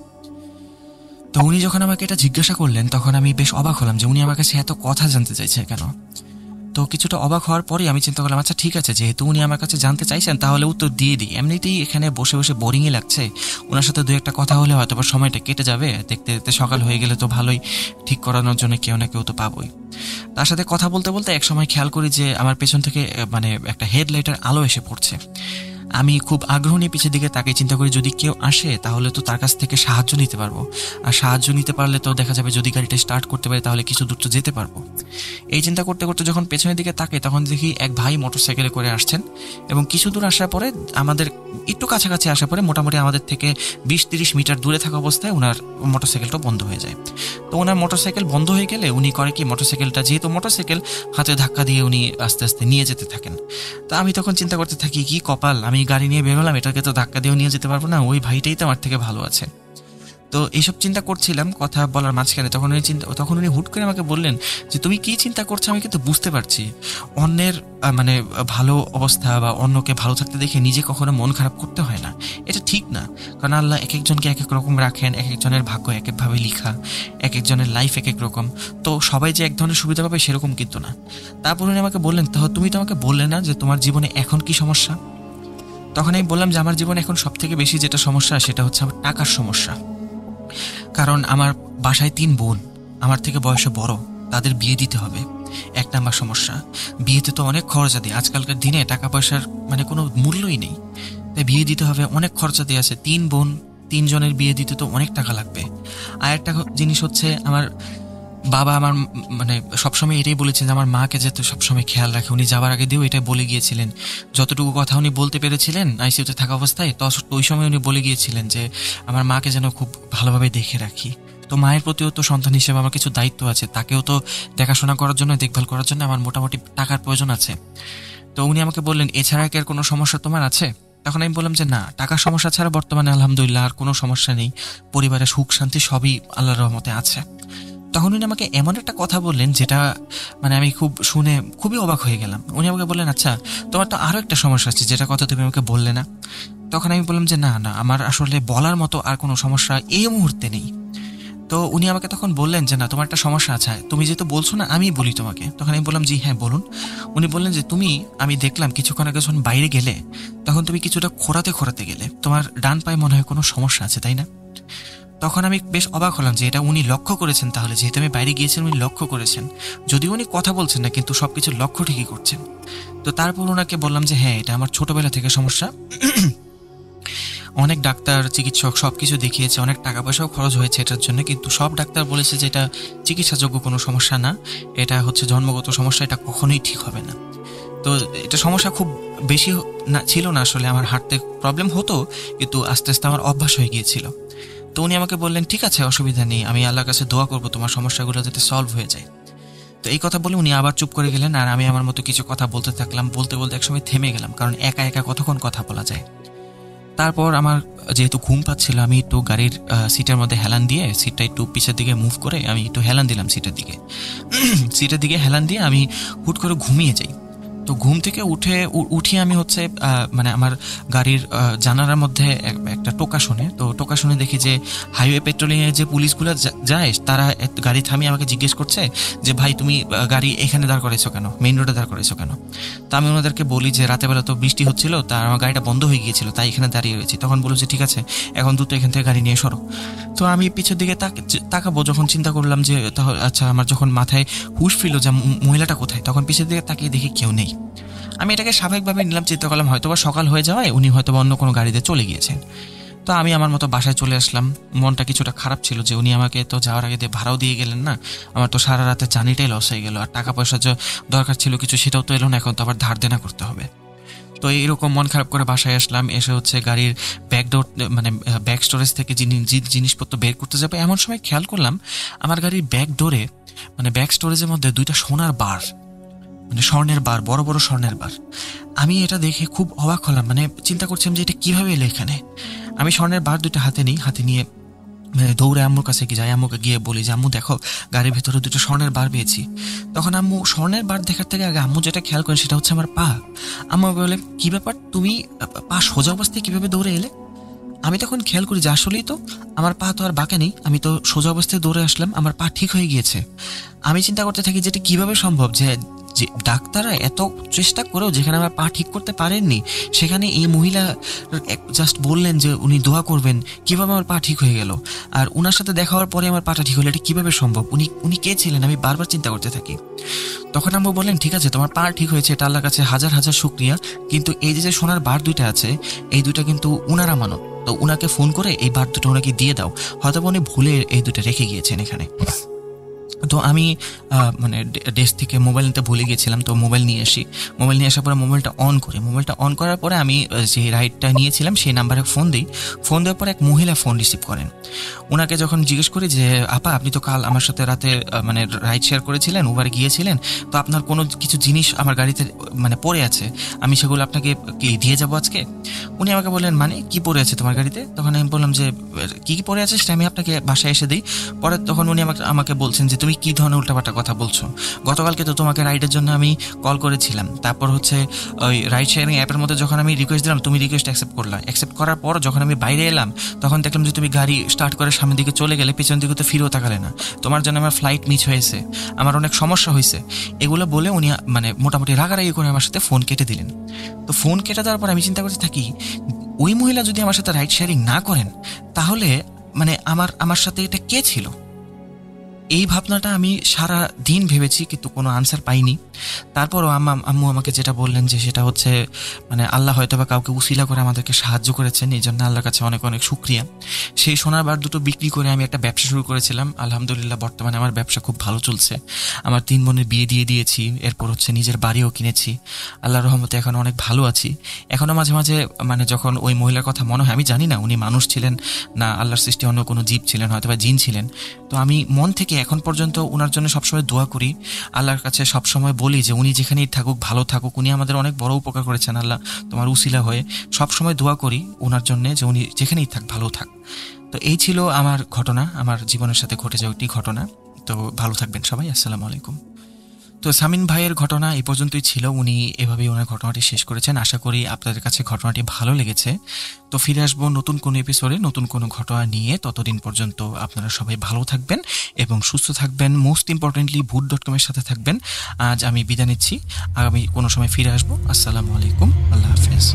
তো উনি যখন আমাকে এটা জিজ্ঞাসা করলেন তখন আমি বেশ অবাক হলাম যে উনি আমার কাছে এত কথা জানতে চাইছে কেন। তো কিছুটা অবাক হওয়ার পরেই আমি চিন্তা করলাম আচ্ছা ঠিক আছে, যেহেতু উনি আমার কাছে জানতে চাইছেন তাহলে উত্তর দিয়ে দিই। এমনিতেই এখানে বসে বসে বোরিংই লাগছে, ওনার সাথে দু একটা কথা হলে হয়তো সময়টা কেটে যাবে, দেখতে দেখতে সকাল হয়ে গেলে তো ভালোই, ঠিক করানোর জন্য কেউ না কেউ তো পাবোই। তার সাথে কথা বলতে বলতে এক সময় খেয়াল করি যে আমার পেছন থেকে মানে একটা হেডলাইটের আলো এসে পড়ছে। আমি খুব আগ্রহ নিয়ে পিছের দিকে তাকে চিন্তা করি যদি কেউ আসে তাহলে তো তার কাছ থেকে সাহায্য নিতে পারবো, আর সাহায্য নিতে পারলে তো দেখা যাবে যদি গাড়িটা স্টার্ট করতে পারে তাহলে কিছু দূর তো যেতে পারবো। এই চিন্তা করতে করতে যখন পেছনের দিকে তাকে তখন দেখি এক ভাই মোটরসাইকেলে করে আসছেন, এবং কিছু দূর আসার পরে আমাদের একটু কাছাকাছি আসার পরে মোটামুটি আমাদের থেকে 20-30 মিটার দূরে থাকা অবস্থায় ওনার মোটরসাইকেলটা বন্ধ হয়ে যায়। তো ওনার মোটরসাইকেল বন্ধ হয়ে গেলে উনি করে কি, মোটরসাইকেলটা যেহেতু মোটরসাইকেল, হাতে ধাক্কা দিয়ে উনি আস্তে আস্তে নিয়ে যেতে থাকেন। তো আমি তখন চিন্তা করতে থাকি কি কপাল, আমি গাড়ি নিয়ে বেরোলাম, এটাকে তো ধাক্কা দিয়েও নিয়ে যেতে পারবো না, ওই ভাইটাই তো আমার থেকে ভালো আছে। তো এইসব চিন্তা করছিলাম কথা বলার মাঝখানে, তখন উনি হুট করে আমাকে বললেন যে তুমি কি চিন্তা করছো আমি কিন্তু বুঝতে পারছি, অন্যের মানে ভালো অবস্থা বা অন্যকে ভালো থাকতে দেখে নিজে কখনো মন খারাপ করতে হয় না, এটা ঠিক না। কারণ আল্লাহ এক একজনকে এক এক রকম রাখেন, এক একজনের ভাগ্য এক একভাবে লিখা, এক একজনের লাইফ এক এক রকম, তো সবাই যে এক ধরনের সুবিধা পাবে সেরকম কিন্তু না। তারপর উনি আমাকে বললেন তাহলে তুমি তো আমাকে বললে না যে তোমার জীবনে এখন কি সমস্যা। তখন আমি বললাম যে আমার জীবনে এখন সব থেকে বেশি যেটা সমস্যা সেটা হচ্ছে আমার টাকার সমস্যা। কারণ আমার বাসায় 3 বোন, আমার থেকে বয়সে বড়, তাদের বিয়ে দিতে হবে, 1 নাম্বার সমস্যা। বিয়েতে তো অনেক খরচাদি, আজকালকার দিনে টাকা পয়সার মানে কোনো মূল্যই নেই, তাই বিয়ে দিতে হবে, অনেক খরচাদি আছে। 3 বোন, 3 জনের বিয়ে দিতে তো অনেক টাকা লাগবে। আর একটা জিনিস হচ্ছে আমার বাবা আমার মানে সবসময় এটাই বলেছেন যে আমার মাকে যাতে সবসময় খেয়াল রাখে। উনি যাওয়ার আগে দিয়েও এটা বলে গিয়েছিলেন, যতটুকু কথা উনি বলতে পেরেছিলেন আইসিইউতে থাকা অবস্থায়, তো ওই সময় উনি বলে গিয়েছিলেন যে আমার মাকে যেন খুব ভালোভাবে দেখে রাখি। তো মায়ের প্রতিও তো সন্তান হিসেবে আমার কিছু দায়িত্ব আছে, তাকেও তো দেখাশোনা করার জন্য, দেখভাল করার জন্য আমার মোটামুটি টাকার প্রয়োজন আছে। তো উনি আমাকে বললেন এছাড়া কি আর কোনো সমস্যা তোমার আছে। তখন আমি বললাম যে না, টাকার সমস্যা ছাড়া বর্তমানে আলহামদুলিল্লাহ আর কোনো সমস্যা নেই, পরিবারের সুখ শান্তি সবই আল্লাহর রহমতে আছে। তখন উনি আমাকে এমন একটা কথা বললেন যেটা মানে আমি শুনে খুবই অবাক হয়ে গেলাম। উনি আমাকে বললেন আচ্ছা তোমার তো আরও একটা সমস্যা আছে যেটা কথা তুমি আমাকে বললে না। তখন আমি বললাম যে না না, আমার আসলে বলার মতো আর কোনো সমস্যা এই মুহূর্তে নেই। তো উনি আমাকে তখন বললেন যে না, তোমার একটা সমস্যা আছে, তুমি যেহেতু বলছো না আমি বলি তোমাকে। তখন আমি বললাম জি হ্যাঁ বলুন। উনি বললেন যে আমি দেখলাম কিছুক্ষণ আগে যখন বাইরে গেলে তখন তুমি কিছুটা খোঁড়াতে গেলে, তোমার ডান পায়ে মনে হয় কোনো সমস্যা আছে তাই না। তখন আমি বেশ অবাক হলাম যে এটা উনি লক্ষ্য করেছেন, তাহলে যেহেতু আমি বাইরে গিয়েছিলাম উনি লক্ষ্য করেছেন, যদিও উনি কথা বলছেন না কিন্তু সবকিছু লক্ষ্য ঠিকই করছেন। তো তারপর ওনাকে বললাম যে হ্যাঁ এটা আমার ছোটবেলা থেকে সমস্যা, অনেক ডাক্তার চিকিৎসক সব কিছু দেখিয়েছে, অনেক টাকা পয়সাও খরচ হয়েছে এটার জন্য, কিন্তু সব ডাক্তার বলেছে যে এটা চিকিৎসাযোগ্য কোনো সমস্যা না, এটা হচ্ছে জন্মগত সমস্যা, এটা কখনোই ঠিক হবে না। তো এটা সমস্যা খুব বেশি না ছিল না, আসলে আমার হাঁটতে প্রবলেম হতো কিন্তু আস্তে আস্তে আমার অভ্যাস হয়ে গিয়েছিল। তো উনি আমাকে বললেন ঠিক আছে অসুবিধা নেই, আমি আল্লাহর কাছে দোয়া করবো তোমার সমস্যাগুলো যাতে সলভ হয়ে যায়। তো এই কথা বলে উনি আবার চুপ করে গেলেন, আর আমি আমার মতো কিছু কথা বলতে থাকলাম। বলতে বলতে একসময় থেমে গেলাম, কারণ একা একা কতক্ষণ কথা বলা যায়। তারপর আমার যেহেতু ঘুম পাচ্ছিল, আমি একটু গাড়ির সিটের মধ্যে হেলান দিয়ে, সিটটা একটু পিছের দিকে মুভ করে আমি একটু হেলান দিলাম সিটের দিকে হেলান দিয়ে আমি হুট করে ঘুমিয়ে যাই। তো ঘুম থেকে উঠে আমি হচ্ছে মানে আমার গাড়ির জানালার মধ্যে একটা টোকা শুনে, তো টোকা শুনে দেখি যে হাইওয়ে পেট্রোলিংয়ে যে পুলিশগুলো যায় তারা গাড়ি থামিয়ে আমাকে জিজ্ঞেস করছে যে ভাই তুমি গাড়ি এখানে দাঁড় করেছো কেন, মেইন রোডে দাঁড় করেছো কেন। তো আমি ওনাদেরকে বলি যে রাতেবেলা তো বৃষ্টি হচ্ছিল, তার আমার গাড়িটা বন্ধ হয়ে গিয়েছিল তাই এখানে দাঁড়িয়ে রয়েছি। তখন বললো যে ঠিক আছে এখন দ্রুত এখান থেকে গাড়ি নিয়ে সরো। তো আমি পিছের দিকে তাকাবো, যখন চিন্তা করলাম যে আচ্ছা আমার যখন মাথায় হুশ ফিরল যে মহিলাটা কোথায়, তখন পিছের দিকে তাকিয়ে দেখি কেউ নেই। আমি এটাকে স্বাভাবিকভাবে নিলাম, চিন্তা করলাম হয়তোবা সকাল হয়ে যাওয়ায় উনি হয়তোবা অন্য কোনো গাড়িতে চলে গিয়েছেন। তো আমি আমার মতো বাসায় চলে আসলাম। মনটা কিছুটা খারাপ ছিল যে উনি আমাকে তো যাওয়ার আগে ভাড়াও দিয়ে গেলেন না, আমার তো সারা রাতে জার্নিটাই লস হয়ে গেল, আর টাকা পয়সা যে দরকার ছিল কিছু সেটাও তো এলো না, এখন তো আবার ধার দেনা করতে হবে। তো এরকম মন খারাপ করে বাসায় আসলাম, এসে হচ্ছে গাড়ির ব্যাকডোর মানে ব্যাক স্টোরেজ থেকে জিনিসপত্র বের করতে যাবে, এমন সময় খেয়াল করলাম আমার গাড়ির ব্যাক ডোরে মানে ব্যাক স্টোরেজের মধ্যে 2টা সোনার বার, মানে স্বর্ণের বার, বড় বড় স্বর্ণের বার। আমি এটা দেখে খুব অবাক হলাম, মানে চিন্তা করছিলাম যে এটা কীভাবে এলো এখানে। আমি স্বর্ণের বার 2টা হাতে নিই, হাতে নিয়ে দৌড়ে আম্মুর কাছে কি যাই, আম্মুকে গিয়ে বলি যে আম্মু দেখো গাড়ির ভেতরে 2টা স্বর্ণের বার পেয়েছি। তখন আম্মু স্বর্ণের বার দেখার থেকে আগে আম্মু যেটা খেয়াল করেন সেটা হচ্ছে আমার পা। আম্মু বলে কী ব্যাপার, তুমি পা সোজা অবস্থায় কীভাবে দৌড়ে এলে? আমি তখন খেয়াল করি যে আসলেই তো আমার পা তো আর বাঁকা নেই, আমি তো সোজা অবস্থায় দৌড়ে আসলাম, আমার পা ঠিক হয়ে গিয়েছে। আমি চিন্তা করতে থাকি যেটা কীভাবে সম্ভব, যে ডাক্তাররা এত চেষ্টা করেও যেখানে আমার পা ঠিক করতে পারেননি সেখানে এই মহিলা জাস্ট বললেন যে উনি দোয়া করবেন, কীভাবে আমার পা ঠিক হয়ে গেল। আর ওনার সাথে দেখা হওয়ার পরে আমার পাটা ঠিক হলো, এটা কীভাবে সম্ভব, উনি কে ছিলেন? আমি বারবার চিন্তা করতে থাকি। তখন আম্মু বললেন ঠিক আছে তোমার পা ঠিক হয়েছে, এটা আল্লাহর কাছে হাজার হাজার শুকরিয়া, কিন্তু এই যে সোনার বার 2টা আছে এই 2টা কিন্তু উনার আমানত, তো উনাকে ফোন করে এই বার 2টা ওনাকে দিয়ে দাও, হয়তো উনি ভুলে এই 2টা রেখে গিয়েছেন এখানে। তো আমি মানে ডেস্ক থেকে মোবাইল নিতে ভুলে গিয়েছিলাম, তো মোবাইল নিয়ে আসি। মোবাইল নিয়ে আসার পরে মোবাইলটা অন করি, মোবাইলটা অন করার পরে আমি যে রাইডটা নিয়েছিলাম সেই নাম্বারে ফোন দিই। ফোন দেওয়ার পরে এক মহিলা ফোন রিসিভ করেন। ওনাকে যখন জিজ্ঞেস করি যে আপা আপনি তো কাল আমার সাথে রাতে মানে রাইড শেয়ার করেছিলেন, উবারে গিয়েছিলেন, তো আপনার কোনো কিছু জিনিস আমার গাড়িতে মানে পড়ে আছে, আমি সেগুলো আপনাকে কি দিয়ে যাবো আজকে? উনি আমাকে বললেন মানে কি পড়ে আছে তোমার গাড়িতে? তখন আমি বললাম যে কী কী পড়ে আছে সেটা আমি আপনাকে বাসায় এসে দিই। পরে তখন উনি আমাকে বলছেন যে তুমি কী ধরনের উল্টাপাল্টা কথা বলছো, গতকালকে তো তোমাকে রাইডের জন্য আমি কল করেছিলাম, তারপর হচ্ছে ওই রাইড শেয়ারিং অ্যাপের মধ্যে যখন আমি রিকোয়েস্ট দিলাম তুমি রিকোয়েস্ট অ্যাকসেপ্ট করলা, অ্যাকসেপ্ট করার পর যখন আমি বাইরে এলাম তখন দেখলাম যে তুমি গাড়ি স্টার্ট করে সামনের দিকে চলে গেলে, পেছন দিকে তো ফিরেও তাকালে না, তোমার জন্য আমার ফ্লাইট মিস হয়েছে, আমার অনেক সমস্যা হয়েছে, এগুলো বলে উনি মানে মোটামুটি রাগারাগি করে আমার সাথে ফোন কেটে দিলেন। তো ফোন কেটে দেওয়ার পর আমি চিন্তা করতে থাকি ওই মহিলা যদি আমার সাথে রাইড শেয়ারিং না করেন তাহলে মানে আমার সাথে এটা কে ছিল? এই ভাবনাটা আমি সারা দিন ভেবেছি কিন্তু কোনো আনসার পাইনি। তারপরও আম্মু আমাকে যেটা বললেন যে সেটা হচ্ছে মানে আল্লাহ হয়তো বা কাউকে উসিলা করে আমাদেরকে সাহায্য করেছেন, এই জন্য আল্লাহর কাছে অনেক অনেক শুকরিয়া। সেই সোনার বার 2টো বিক্রি করে আমি একটা ব্যবসা শুরু করেছিলাম। আলহামদুলিল্লাহ বর্তমানে আমার ব্যবসা খুব ভালো চলছে। আমার 3 বোনের বিয়ে দিয়ে দিয়েছি, এরপর হচ্ছে নিজের বাড়িও কিনেছি। আল্লাহর রহমতে এখন অনেক ভালো আছি। এখনও মাঝে মাঝে মানে যখন ওই মহিলার কথা মনে হয়, আমি জানি না উনি মানুষ ছিলেন না আল্লাহর সৃষ্টি অন্য কোনো জীব ছিলেন, হয়তো বা জিন ছিলেন, তো আমি মন থেকে এখন পর্যন্ত ওনার জন্য সবসময় দোয়া করি, আল্লাহর কাছে সবসময় বলি যে উনি যেখানেই থাকুক ভালো থাকুক, উনি আমাদের অনেক বড় উপকার করেছেন, আল্লাহ তোমার উসিলা হয়ে সবসময় দোয়া করি ওনার জন্য যে উনি যেখানেই থাক ভালো থাক। তো এই ছিল আমার ঘটনা, আমার জীবনের সাথে ঘটে যাওয়া একটি ঘটনা। তো ভালো থাকবেন সবাই, আসসালামু আলাইকুম। তো সামিন ভাইয়ের ঘটনা এই পর্যন্তই ছিল, উনি এভাবেই ওনার ঘটনাটি শেষ করেছেন। আশা করি আপনাদের কাছে ঘটনাটি ভালো লেগেছে। তো ফিরে আসবো নতুন কোনো এপিসোডে নতুন কোনো ঘটনা নিয়ে। ততদিন পর্যন্ত আপনারা সবাই ভালো থাকবেন এবং সুস্থ থাকবেন। মোস্ট ইম্পর্টেন্টলি voot.com এর সাথে থাকবেন। আজ আমি বিদায় নিচ্ছি, আগামী কোনো সময় ফিরে আসবো। আসসালামু আলাইকুম, আল্লাহ হাফেজ।